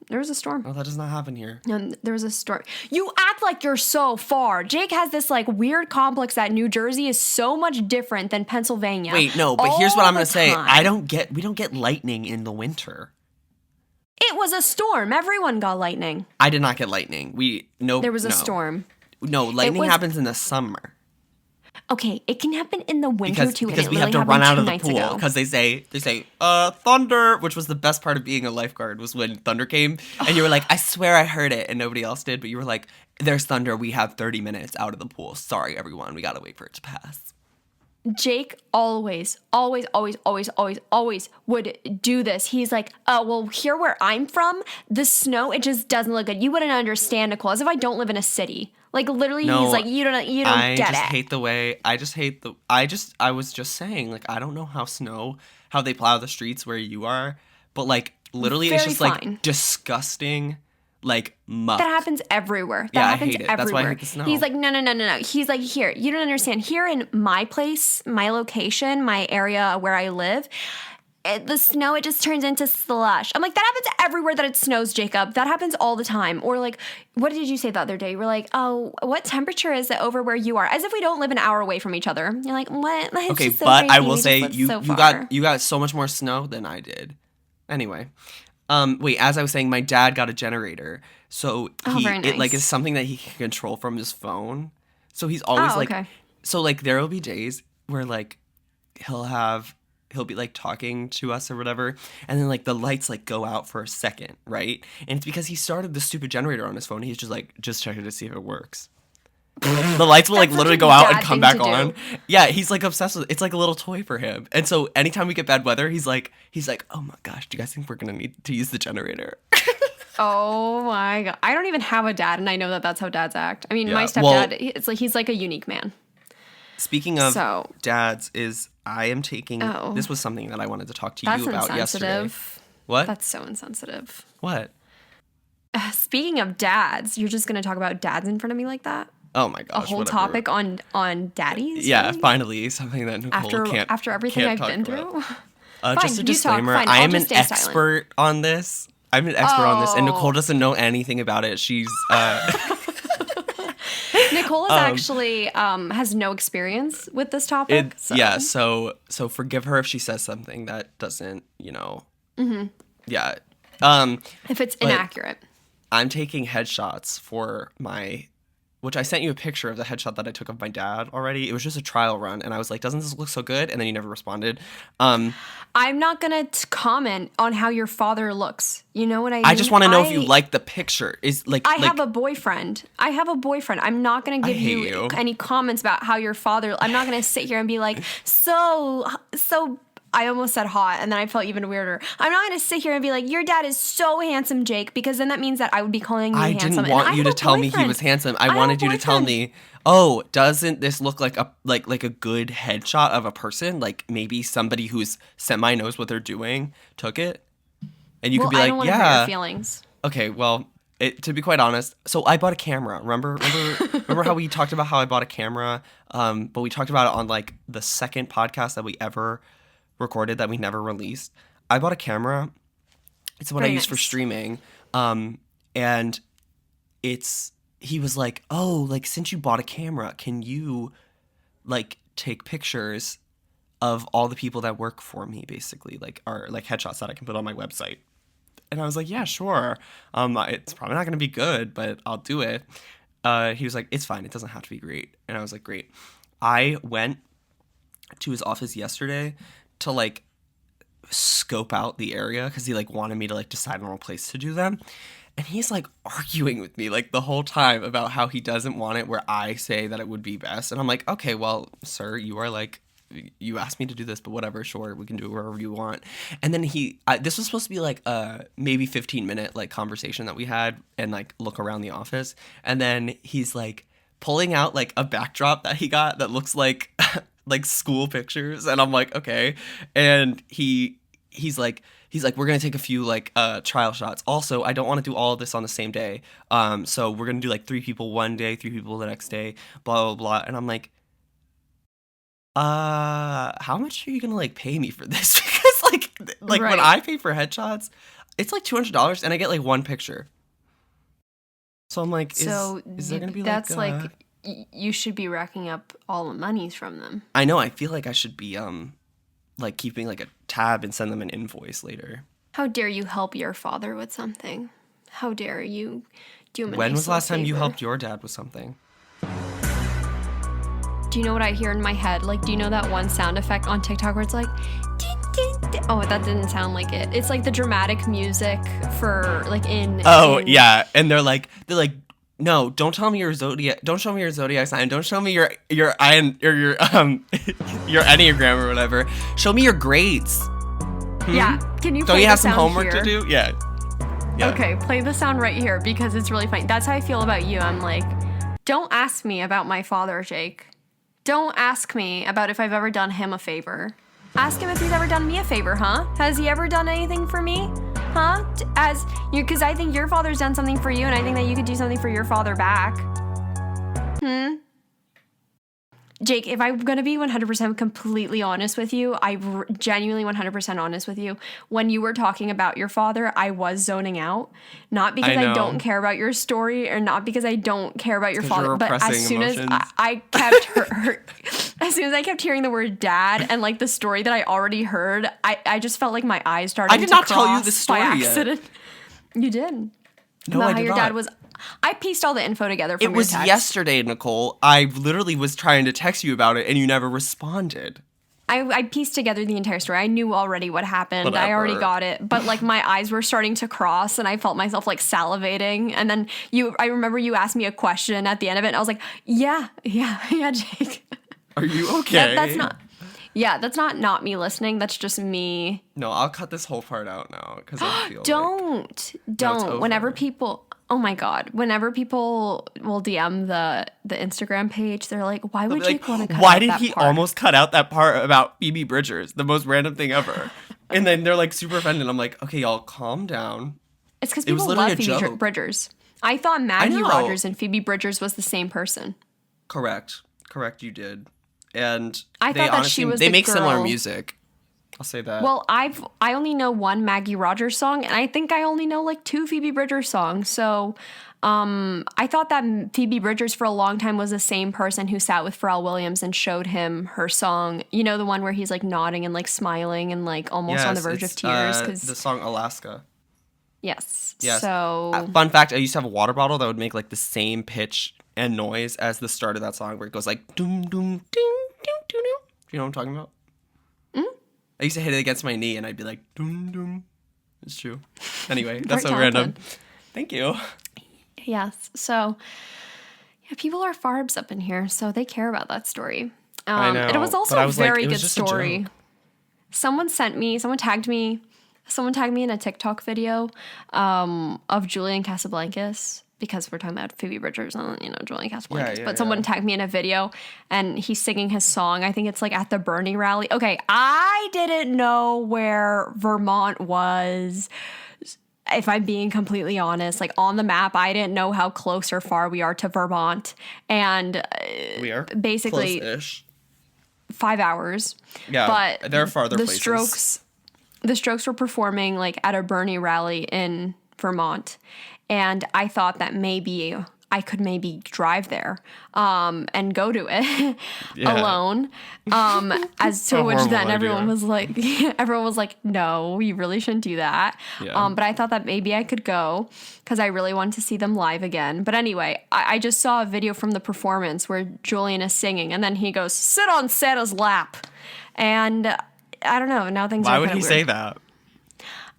There was a storm. Oh, that does not happen here. And there was a storm. You act like you're so far. Jake has this like weird complex that New Jersey is so much different than Pennsylvania. Wait, no, but here's what I'm going to say. We don't get lightning in the winter. It was a storm. Everyone got lightning. I did not get lightning. There was a storm. No, lightning happens in the summer. Okay, it can happen in the winter too. Because we have to run out of the pool because they say thunder, which was the best part of being a lifeguard, was when thunder came and you were like, I swear I heard it, and nobody else did, but you were like, there's thunder, we have 30 minutes out of the pool. Sorry everyone, we gotta wait for it to pass. Jake always would do this. He's like, oh, well, here where I'm from, the snow, it just doesn't look good. You wouldn't understand, Nicole, as if I don't live in a city. Like, literally, he's like, you don't get it. I was just saying, like, I don't know how they plow the streets where you are, but, like, literally it's just, like, disgusting, like, muck. That happens everywhere. I hate it. That's why I hate the snow. He's like, no. He's like, here, you don't understand. Here in my place, my location, my area where I live, the snow, it just turns into slush. I'm like, that happens everywhere that it snows, Jacob. That happens all the time. Or like, what did you say the other day? You were like, oh, what temperature is it over where you are? As if we don't live an hour away from each other. You're like, what? It's okay, so but crazy. I will say you got so much more snow than I did. Anyway, wait, as I was saying, my dad got a generator. So very nice. It like is something that he can control from his phone. So he's always so like there will be days where like he'll be like talking to us or whatever, and then like the lights like go out for a second, right? And it's because he started the stupid generator on his phone. He's just like, just checking to see if it works. The lights will like literally go out and come back on. Yeah, he's like obsessed with it. It's like a little toy for him. And so anytime we get bad weather, he's like, oh my gosh, do you guys think we're gonna need to use the generator? Oh my God. I don't even have a dad, and I know that that's how dads act. I mean, my stepdad, it's like he's like a unique man. Speaking of So- dads, I am taking. Oh. This was something that I wanted to talk to That's you about yesterday. insensitive. What? That's so insensitive. What? Speaking of dads, you're just going to talk about dads in front of me like that? Oh my gosh! A whole whatever. topic on daddies? Yeah, really? finally something that Nicole can't. After everything can't I've been talk about. through? Just a you talk. disclaimer: Fine, I I'll am an just stay silent. expert on this. I'm an expert on this, and Nicole Oh. doesn't know anything about it. She's Nicole is actually has no experience with this topic. yeah. So forgive her if she says something that doesn't, Yeah. If it's but- inaccurate. I'm taking headshots for which I sent you a picture of the headshot that I took of my dad already. It was just a trial run, and I was like, doesn't this look so good? And then you never responded. I'm not going to comment on how your father looks. You know what I mean? I just want to know if you like the picture. I have a boyfriend. I'm not going to give hate you you. any comments about how your father. I'm not going to sit here and be like, so. I almost said hot, and then I felt even weirder. I'm not going to sit here and be like, your dad is so handsome, Jake, because then that means that I would be calling you handsome. I didn't want you to tell me he was handsome. I wanted you to tell me, oh, doesn't this look like a like a good headshot of a person? Like maybe somebody who's semi knows what they're doing took it, and you could be I like, don't want to hurt yeah. your feelings. Okay, well, to be quite honest, so I bought a camera. Remember how we talked about how I bought a camera? But we talked about it on like the second podcast that we ever recorded that we never released. I bought a camera. It's what I use for streaming. And he was like, oh, like since you bought a camera, can you like take pictures of all the people that work for me, basically, like are like headshots that I can put on my website. And I was like, yeah, sure. It's probably not going to be good, but I'll do it. He was like, it's fine. It doesn't have to be great. And I was like, great. I went to his office yesterday to like scope out the area because he like wanted me to like decide on a place to do them. And he's like arguing with me like the whole time about how he doesn't want it where I say that it would be best. And I'm like, okay, well, sir, you are like, you asked me to do this, but whatever, sure, we can do it wherever you want. And then this was supposed to be like a maybe 15-minute like conversation that we had and like look around the office. And then he's like pulling out like a backdrop that he got that looks like like school pictures. And I'm like, okay. And he's like, we're going to take a few like trial shots. Also, I don't want to do all of this on the same day. So we're going to do like 3 people one day, 3 people the next day, blah, blah, blah. And I'm like, how much are you going to like pay me for this? Because like Right. when I pay for headshots, it's like $200 and I get like one picture. So I'm like, is there going to be that's like you should be racking up all the monies from them. I know, I feel like I should be like keeping like a tab and send them an invoice later. How dare you help your father with something? How dare you do him a When nice was the last time you favor? helped your dad with something? Do you know what I hear in my head? Like, do you know that one sound effect on TikTok where it's like, ding, ding, ding? Oh, that didn't sound like it. It's like the dramatic music for like in. Yeah, and they're like, no, don't tell me your zodiac. Don't show me your zodiac sign. Don't show me your your Enneagram or whatever. Show me your grades. Yeah. Can you? Don't play you the have some sound homework here? to do? Yeah. Okay, play the sound right here because it's really funny. That's how I feel about you. I'm like, don't ask me about my father, Jake. Don't ask me about if I've ever done him a favor. Ask him if he's ever done me a favor, huh? Has he ever done anything for me? Huh? Because I think your father's done something for you, and I think that you could do something for your father back. Jake, if I'm going to be 100% completely honest with you, genuinely 100% honest with you, when you were talking about your father, I was zoning out. Not because I don't care about your story or not because I don't care about your father, but as soon as I kept as soon as I kept hearing the word dad and like the story that I already heard, I just felt like my eyes started to cross. I did not tell you the story by yet. accident. You did. No, about I how did your not. dad was. I pieced all the info together from It was your text. yesterday, Nicole. I literally was trying to text you about it, and you never responded. I pieced together the entire story. I knew already what happened. Whatever. I already got it. But like my eyes were starting to cross and I felt myself like salivating. And then I remember you asked me a question at the end of it and I was like, yeah, Jake. Are you okay? That's not. Yeah, that's not me listening. That's just me. No, I'll cut this whole part out now because I feel Don't. over. Whenever people, oh my God, whenever people will DM the Instagram page, they're like, why would Jake want to cut why out did that he part? almost cut out that part about Phoebe Bridgers, the most random thing ever? And then they're like super offended. I'm like, okay, y'all, calm down. It's because people love Phoebe Bridgers. I thought Maggie Rogers and Phoebe Bridgers was the same person. Correct, you did. And I thought that she was they the make girl. similar music. I'll say that. Well, I only know one Maggie Rogers song, and I think I only know like 2 Phoebe Bridgers songs. So, I thought that Phoebe Bridgers for a long time was the same person who sat with Pharrell Williams and showed him her song. You know, the one where he's like nodding and like smiling and like almost on the verge of tears. Cause the song Alaska. Yes. Yes. So Fun fact: I used to have a water bottle that would make like the same pitch and noise as the start of that song, where it goes like doom doom ding doom doom doom. Do you know what I'm talking about? I used to hit it against my knee, and I'd be like doom doom. It's true. Anyway, that's so random. Thank you. Yes. So yeah, people are farbs up in here, so they care about that story. I know. And it was also a very good just story. Someone tagged me in a TikTok video of Julian Casablancas, because we're talking about Phoebe Bridgers and, Julian Casablancas. But someone tagged me in a video, and he's singing his song. I think it's like at the Bernie rally. Okay, I didn't know where Vermont was, if I'm being completely honest. Like, on the map, I didn't know how close or far we are to Vermont. And we are basically close-ish. 5 hours. Yeah, but there are farther places. The Strokes were performing like at a Bernie rally in Vermont, and I thought that maybe I could drive there and go to it alone. As to which then everyone was like, no, you really shouldn't do that. Yeah. But I thought that maybe I could go because I really wanted to see them live again. But anyway, I just saw a video from the performance where Julian is singing, and then he goes, "Sit on Santa's lap," and I don't know. Now things are Why would he weird. say that?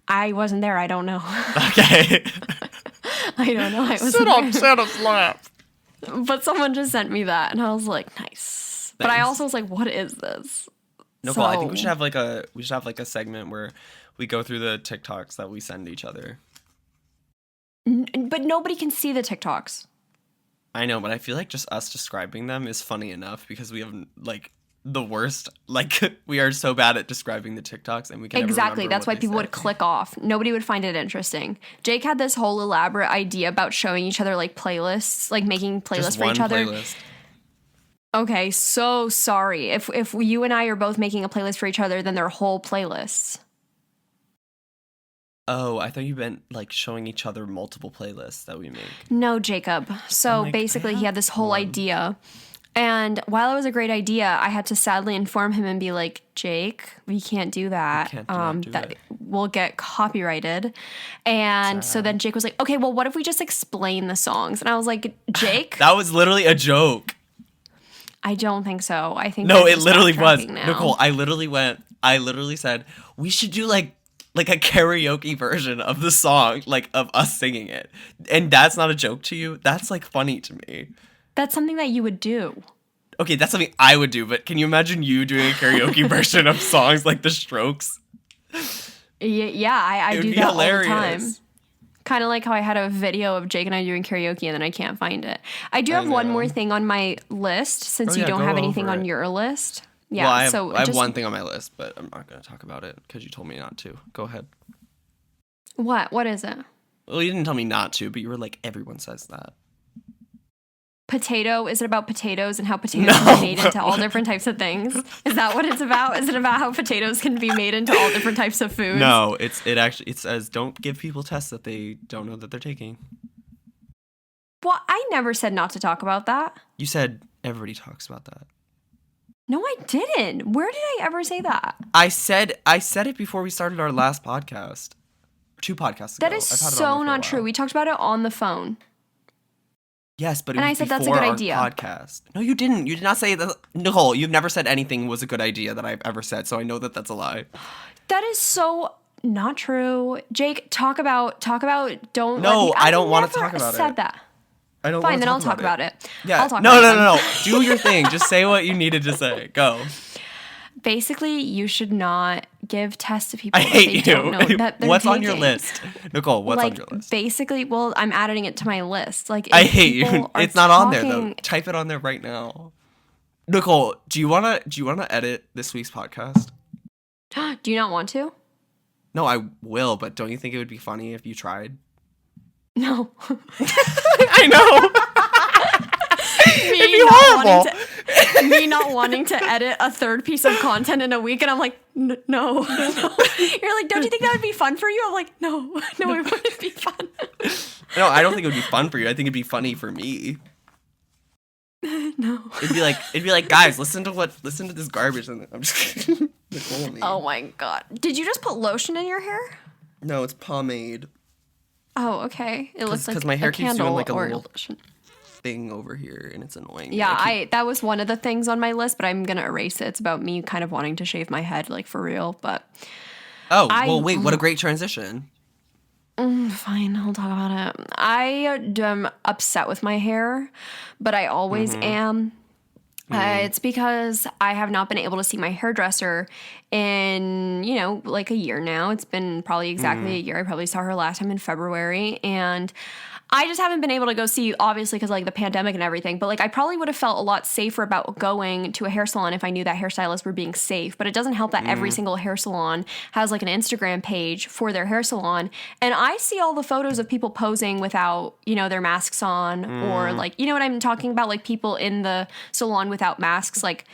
I wasn't there. I don't know. Okay. I don't know. I wasn't Sit on Santa's lap. But someone just sent me that, and I was like, nice. But I also was like, what is this? Nicole, I think we should have like a segment where we go through the TikToks that we send each other. But nobody can see the TikToks. I know, but I feel like just us describing them is funny enough because we have like the worst, like we are so bad at describing the TikToks, and we can exactly. That's why people would click off. Nobody would find it interesting. Jake had this whole elaborate idea about showing each other like playlists, like making playlists for each other. Playlist. Okay, so sorry. If you and I are both making a playlist for each other, then they're whole playlists. Oh, I thought you meant like showing each other multiple playlists that we make. No, Jacob. So basically, he had this whole idea. And while it was a great idea, I had to sadly inform him and be like, Jake, we can't do that. That will get copyrighted. And so then Jake was like, okay, well, what if we just explain the songs? And I was like, Jake? That was literally a joke. I don't think so. I think no, it literally was. Now. Nicole, I literally said, we should do like a karaoke version of the song, like of us singing it. And that's not a joke to you? That's like funny to me. That's something that you would do. Okay, that's something I would do, but can you imagine you doing a karaoke version of songs like The Strokes? Yeah, I do that hilarious. All the time. Kind of like how I had a video of Jake and I doing karaoke and then I can't find it. I do have one more thing on my list since you don't have anything on your list. Yeah, well, I have one thing on my list, but I'm not going to talk about it because you told me not to. Go ahead. What? What is it? Well, you didn't tell me not to, but you were like, everyone says that. Potato? Is it about potatoes and how potatoes can be made into all different types of things? Is that what it's about? Is it about how potatoes can be made into all different types of foods? No, it says don't give people tests that they don't know that they're taking. Well, I never said not to talk about that. You said everybody talks about that. No, I didn't. Where did I ever say that? I said it before we started our last podcast. 2 podcasts ago. That is so not true. We talked about it on the phone. Yes, but I said that's a good idea. Podcast. No, you didn't. You did not say that. Nicole, you've never said anything was a good idea that I've ever said, so I know that that's a lie. That is so not true. Jake, talk about don't. No, I don't want to talk about it. Said that. I don't. Fine, then I'll talk about it. Yeah. I'll talk no. about it. Do your thing. Just say what you needed to say. Go. Basically, you should not give tests to people I that hate they you. don't know that they're What's on your taking. list? Nicole, what's Like, on your list? basically, well, I'm adding it to my list. Like, I if hate you. people are It's not on there though. talking- Type it on there right now. Nicole, do you wanna edit this week's podcast? Do you not want to? No, I will, but don't you think it would be funny if you tried? No. I know. It'd be horrible. Me not wanting to edit a third piece of content in a week, and I'm like, no. You're like, don't you think that would be fun for you? I'm like, no, it wouldn't be fun. No, I don't think it would be fun for you. I think it'd be funny for me. No. It'd be like, guys, listen to this garbage. And I'm just kidding. Nicole, me. Oh my god. Did you just put lotion in your hair? No, it's pomade Oh, okay. It looks like my hair a keeps doing candle like a or little lotion. thing over here, and it's annoying. Yeah, that was one of the things on my list, but I'm gonna erase it. It's about me kind of wanting to shave my head, like for real. But well, wait, what a great transition. fine, I'll talk about it. I am upset with my hair, but I always am. It's because I have not been able to see my hairdresser in, like a year now. It's been probably exactly a year. I probably saw her last time in February, and I just haven't been able to go see, obviously, because like the pandemic and everything. But like, I probably would have felt a lot safer about going to a hair salon if I knew that hairstylists were being safe. But it doesn't help that every single hair salon has like an Instagram page for their hair salon, and I see all the photos of people posing without, their masks on, or like, you know what I'm talking about, like people in the salon without masks, like.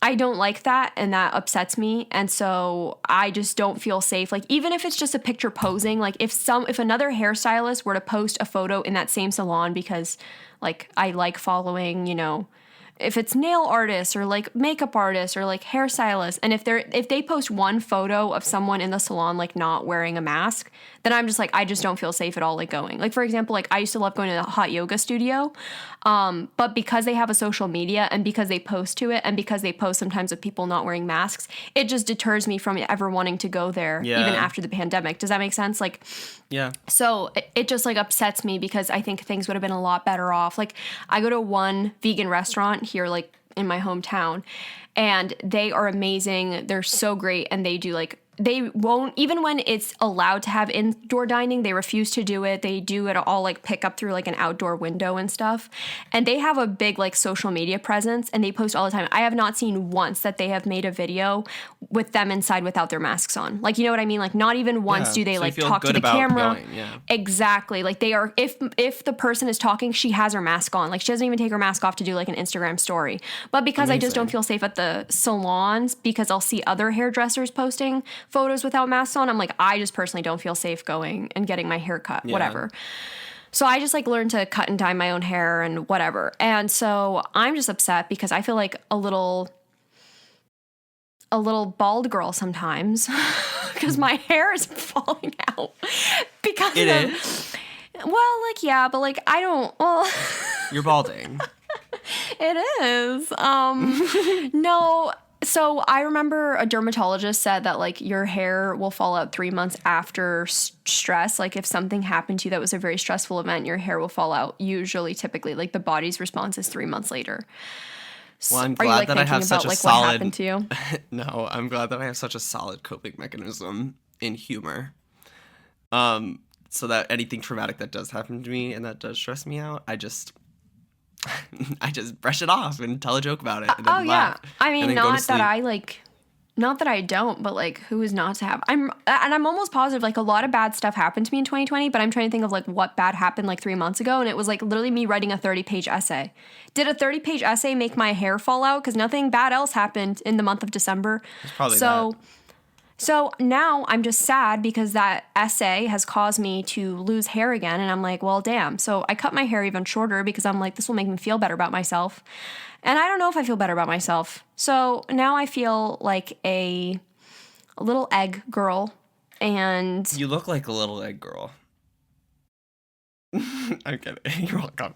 I don't like that, and that upsets me, and so I just don't feel safe. Like, even if it's just a picture posing, like if another hairstylist were to post a photo in that same salon, because like I like following, if it's nail artists or like makeup artists or like hairstylists, and if they post one photo of someone in the salon like not wearing a mask, then I'm just like, I just don't feel safe at all like going. Like, for example, like I used to love going to the hot yoga studio, but because they have a social media and because they post to it and because they post sometimes of people not wearing masks, it just deters me from ever wanting to go there even after the pandemic. Does that make sense? Like, yeah. So it just like upsets me because I think things would have been a lot better off. Like, I go to one vegan restaurant here, like in my hometown, and they are amazing. They're so great, and they do like. They won't, even when it's allowed to have indoor dining, they refuse to do it. They do it all like pick up through like an outdoor window and stuff. And they have a big like social media presence, and they post all the time. I have not seen once that they have made a video with them inside without their masks on. Like, you know what I mean? Like, not even once do they so like you feel talk to good the about camera. going, yeah. Exactly. Like, they are, if the person is talking, she has her mask on. Like, she doesn't even take her mask off to do like an Instagram story. But because I just don't feel safe at the salons, because I'll see other hairdressers posting photos without masks on, I'm like, I just personally don't feel safe going and getting my hair cut, whatever. So I just like learned to cut and dye my own hair and whatever. And so I'm just upset because I feel like a little bald girl sometimes because my hair is falling out because it is. Well, like, yeah, but like I don't. Well, you're balding. It is. No. So I remember a dermatologist said that like your hair will fall out 3 months after stress. Like, if something happened to you that was a very stressful event, your hair will fall out. Usually, typically, like the body's response is 3 months later. Well, I'm Are you, glad like, that I have thinking such about, a like, solid. what happened to you? No, I'm glad that I have such a solid coping mechanism in humor. So that anything traumatic that does happen to me and that does stress me out, I just brush it off and tell a joke about it. And then laugh, I mean, not that I sleep. don't, but like, who is not to have? I'm almost positive like a lot of bad stuff happened to me in 2020, but I'm trying to think of like what bad happened like 3 months ago, and it was like literally me writing a 30-page essay. Did a 30-page essay make my hair fall out? Because nothing bad else happened in the month of December. It's probably so. that. So now I'm just sad because that essay has caused me to lose hair again. And I'm like, well, damn. So I cut my hair even shorter because I'm like, this will make me feel better about myself. And I don't know if I feel better about myself. So now I feel like a little egg girl. And You look like a little egg girl. I'm kidding. You're welcome.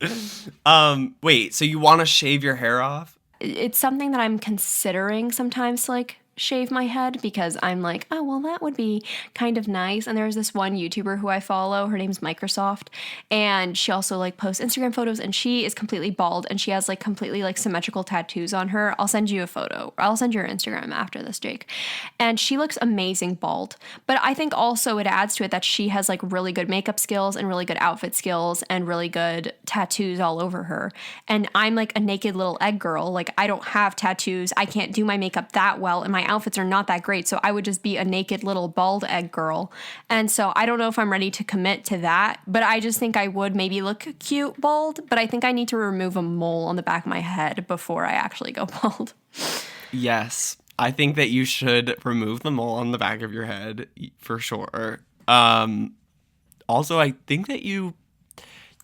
Yeah. Wait, so you want to shave your hair off? it's something that I'm considering sometimes to like shave my head because I'm like, oh, well, that would be kind of nice. And there's this one YouTuber who I follow. Her name's Microsoft. And she also like posts Instagram photos, and she is completely bald, and she has like completely like symmetrical tattoos on her. I'll send you a photo. I'll send you her Instagram after this, Jake. And she looks amazing bald. But I think also it adds to it that she has like really good makeup skills and really good outfit skills and really good tattoos all over her. And I'm like a naked little egg girl. Like, I don't have tattoos. I can't do my makeup that well, and my outfits are not that great. So I would just be a naked little bald egg girl. And so I don't know if I'm ready to commit to that, but I just think I would maybe look cute bald. But I think I need to remove a mole on the back of my head before I actually go bald. Yes. I think that you should remove the mole on the back of your head for sure. Also, I think that you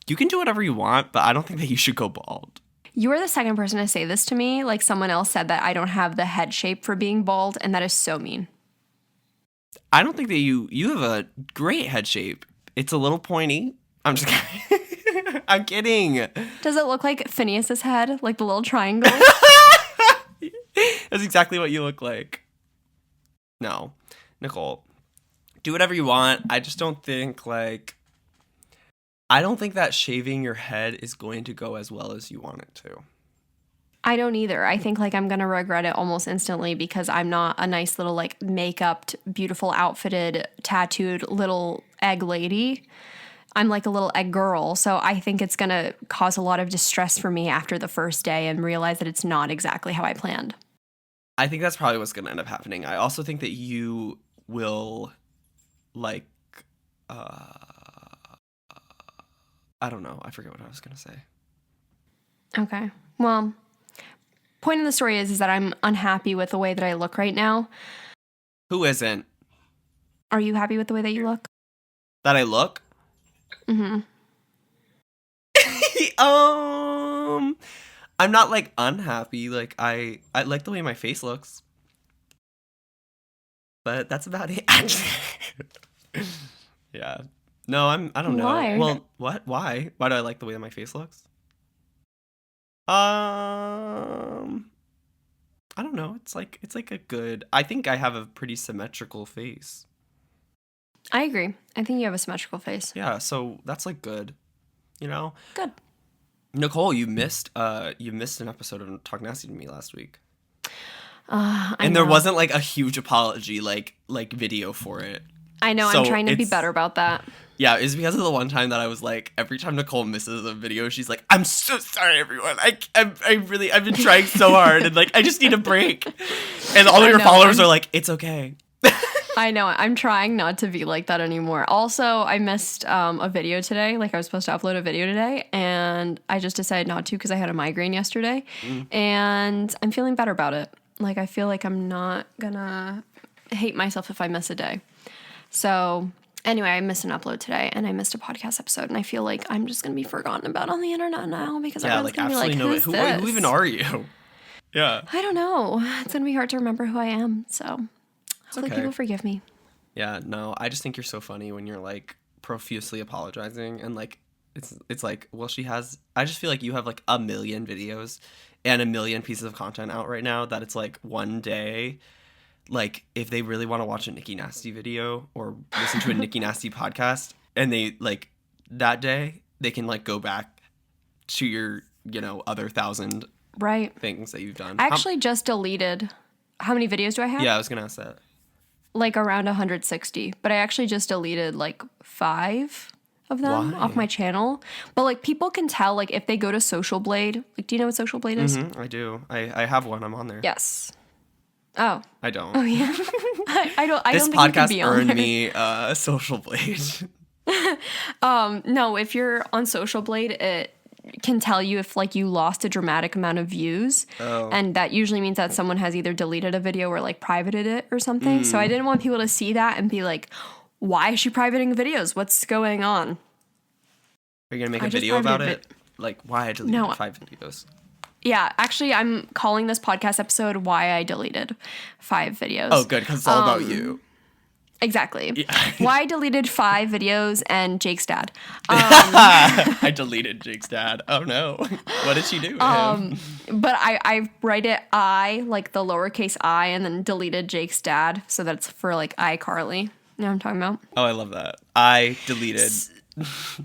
can do whatever you want, but I don't think that you should go bald. You are the second person to say this to me. Like, someone else said that I don't have the head shape for being bald, and that is so mean. I don't think that you have a great head shape. It's a little pointy. I'm just kidding. I'm kidding. Does it look like Phineas's head? Like the little triangle? That's exactly what you look like. No. Nicole, do whatever you want. I just don't think I don't think that shaving your head is going to go as well as you want it to. I don't either. I think like I'm going to regret it almost instantly because I'm not a nice little like makeup, beautiful outfitted, tattooed little egg lady. I'm like a little egg girl. So I think it's going to cause a lot of distress for me after the first day and realize that it's not exactly how I planned. I think that's probably what's going to end up happening. I also think that you will like, I don't know. I forget what I was going to say. Okay. Well, point of the story is that I'm unhappy with the way that I look right now. Who isn't? Are you happy with the way that you look? That I look? Mm-hmm. I'm not like unhappy. Like I like the way my face looks. But that's about it. Yeah. No, I don't know. Why? Well, what? Why? Why do I like the way that my face looks? I don't know. It's like a good. I think I have a pretty symmetrical face. I agree. I think you have a symmetrical face. Yeah, so that's like good. You know? Good. Nicole, you missed an episode of Talk Nasty to Me last week. And there wasn't like a huge apology like video for it. I know, So I'm trying to be better about that. Yeah, it's because of the one time that I was like, every time Nicole misses a video, she's like, I'm so sorry, everyone. I've been trying so hard, and like, I just need a break. And all of your followers are like, it's okay. I know, I'm trying not to be like that anymore. Also, I missed a video today. Like, I was supposed to upload a video today, and I just decided not to because I had a migraine yesterday. And I'm feeling better about it. Like, I feel like I'm not gonna hate myself if I miss a day. So anyway, I missed an upload today, and I missed a podcast episode, and I feel like I'm just going to be forgotten about on the internet now because everyone's going to be like, who even are you? Yeah. I don't know. It's going to be hard to remember who I am, so hopefully people forgive me. Yeah, no, I just think you're so funny when you're, like, profusely apologizing, and, like, it's like, well, I just feel like you have, like, a million videos and a million pieces of content out right now that it's, like, one day... Like, if they really want to watch a Nicki Nasty video or listen to a Nicki Nasty podcast, and they, like, that day, they can, like, go back to your, other 1,000 things that you've done. I actually just deleted... How many videos do I have? Yeah, I was going to ask that. Like, around 160. But I actually just deleted, like, 5 of them off my channel. But, like, people can tell, like, if they go to Social Blade. Like, do you know what Social Blade is? Mm-hmm, I do. I have one. I'm on there. Yes. Oh. I don't. Oh, yeah? I don't this think podcast you can be on earned there. me a Social Blade. No, if you're on Social Blade, it can tell you if, like, you lost a dramatic amount of views. Oh. And that usually means that someone has either deleted a video or, like, privated it or something. So I didn't want people to see that and be like, why is she privating videos? What's going on? Are you going to make a video about it? Like, why I deleted 5 videos? Yeah, actually, I'm calling this podcast episode Why I Deleted 5 Videos. Oh, good, because it's all about you. Exactly. Yeah. Why I deleted 5 videos and Jake's dad. I deleted Jake's dad. Oh no. What did she do to him? But I write it like the lowercase I, and then deleted Jake's dad. So that's for like iCarly. You know what I'm talking about? Oh, I love that. I deleted.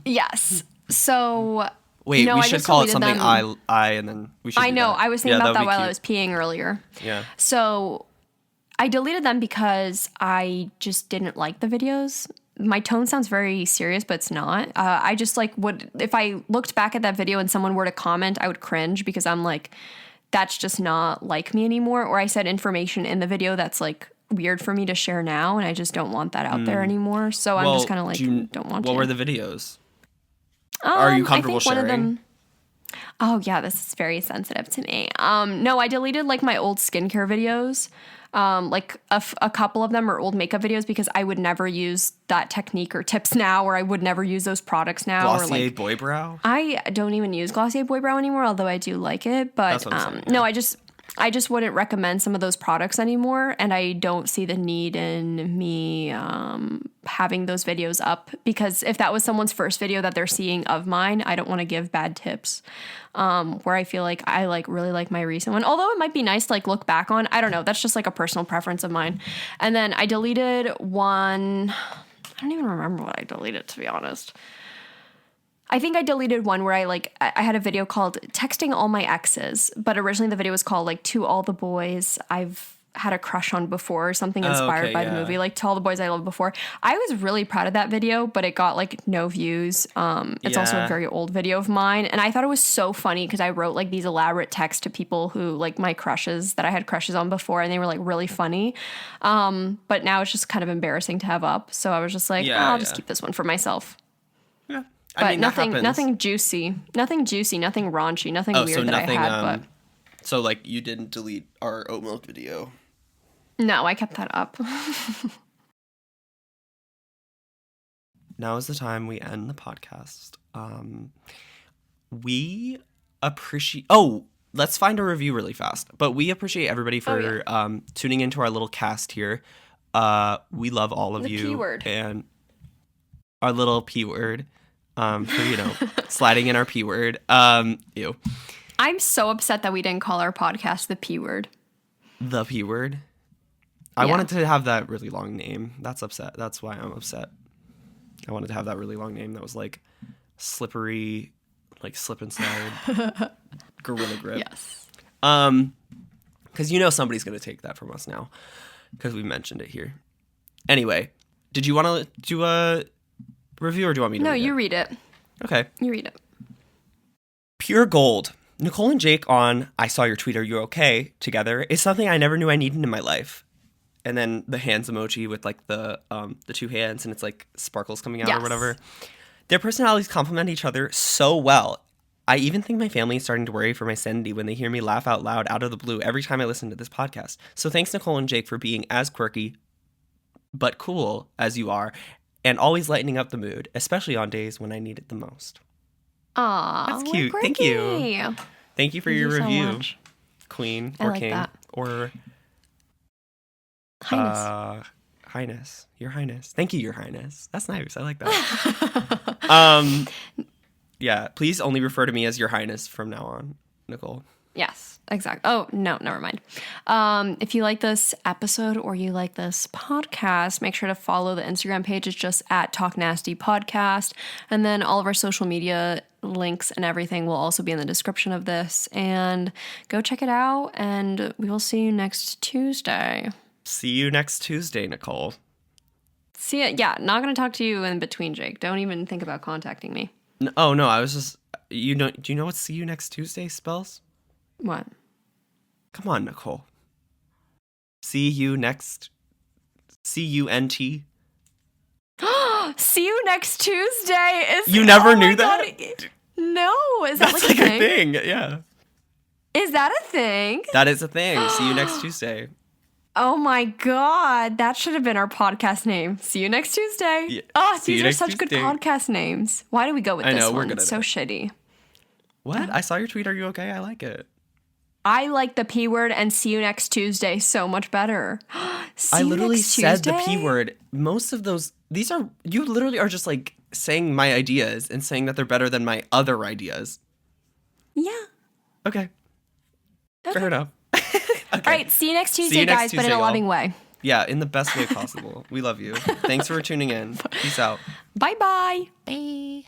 Yes. So. Wait, no, we I should just call it deleted something them. I, and then we should I do know. that. I was thinking about that while cute. I was peeing earlier. Yeah. So I deleted them because I just didn't like the videos. My tone sounds very serious, but it's not. I just like would, if I looked back at that video and someone were to comment, I would cringe because I'm like, that's just not like me anymore. Or I said information in the video that's like weird for me to share now, and I just don't want that out there anymore. So I'm just kind of like, don't want to. What were the videos? Are you comfortable sharing? One of them, oh yeah, this is very sensitive to me. No, I deleted like my old skincare videos. Like a couple of them are old makeup videos because I would never use that technique or tips now, or I would never use those products now. Glossier or like Boy Brow? I don't even use Glossier Boy Brow anymore, although I do like it. But That's what I'm saying, yeah. no, I just wouldn't recommend some of those products anymore, and I don't see the need in me having those videos up, because if that was someone's first video that they're seeing of mine, I don't want to give bad tips. Where I feel like I like really like my recent one, although it might be nice to like look back on. I don't know. That's just like a personal preference of mine. And then I deleted one. I don't even remember what I deleted, to be honest. I think I deleted one where I had a video called Texting All My Exes, but originally the video was called like To All the Boys I've Had a Crush on Before, or something inspired by the movie, like To All the Boys I Loved Before. I was really proud of that video, but it got like no views. It's also a very old video of mine, and I thought it was so funny because I wrote like these elaborate texts to people who like my crushes that I had crushes on before, and they were like really funny. But now it's just kind of embarrassing to have up, so I was just like, I'll just keep this one for myself. Yeah. But I mean, nothing juicy, nothing raunchy, nothing weird so that I had. But so like you didn't delete our oat milk video? No, I kept that up. Now is the time we end the podcast. We appreciate. Oh, let's find a review really fast. But we appreciate everybody for tuning into our little cast here. We love all of you. The P word. And our little P word. For sliding in our P word. Ew. I'm so upset that we didn't call our podcast the P word. The P word. I wanted to have that really long name. That's why I'm upset. I wanted to have that really long name that was like slippery, like slip and slide, gorilla grip. Yes. Because somebody's gonna take that from us now, because we mentioned it here. Anyway, did you want to do a review, or do you want me to? No, read you it? read it. Okay. You read it. Pure gold. Nicole and Jake on I Saw Your Tweet, Are You Okay? Together is something I never knew I needed in my life. And then the hands emoji with like the 2 hands, and it's like sparkles coming out or whatever. Their personalities complement each other so well. I even think my family is starting to worry for my sanity when they hear me laugh out loud out of the blue every time I listen to this podcast. So thanks, Nicole and Jake, for being as quirky but cool as you are, and always lightening up the mood, especially on days when I need it the most. Aw, that's cute. Thank you. Thank you for your review, Queen or King or Highness. Your Highness. Thank you, Your Highness. That's nice. I like that. Yeah, please only refer to me as Your Highness from now on, Nicole. Yes, exactly. Oh, no, never mind. If you like this episode or you like this podcast, make sure to follow the Instagram page. It's just at Talk Nasty Podcast. And then all of our social media links and everything will also be in the description of this. And go check it out, and we will see you next Tuesday. See you next Tuesday, Nicole. See ya. Yeah, not going to talk to you in between, Jake. Don't even think about contacting me. No, I was just, do you know what see you next Tuesday spells? What? Come on, Nicole. See you next. C-U-N-T. See you next Tuesday. You never knew that? No. Is that That's like a thing? Yeah. Is that a thing? That is a thing. See you next Tuesday. Oh my God. That should have been our podcast name. See you next Tuesday. Yeah. Oh, these are such good podcast names. Why do we go with this one? We're good it's so shitty. What? I saw your tweet. Are you okay? I like it. I like the P word and see you next Tuesday so much better. See I you literally next said the Tuesday? P word. Most of those, you literally are just like saying my ideas and saying that they're better than my other ideas. Yeah. Okay. Fair enough. Okay. All right. See you next See Tuesday, you next guys, but Tuesday, in a y'all. loving way. Yeah, in the best way possible. We love you. Thanks for tuning in. Peace out. Bye-bye. Bye.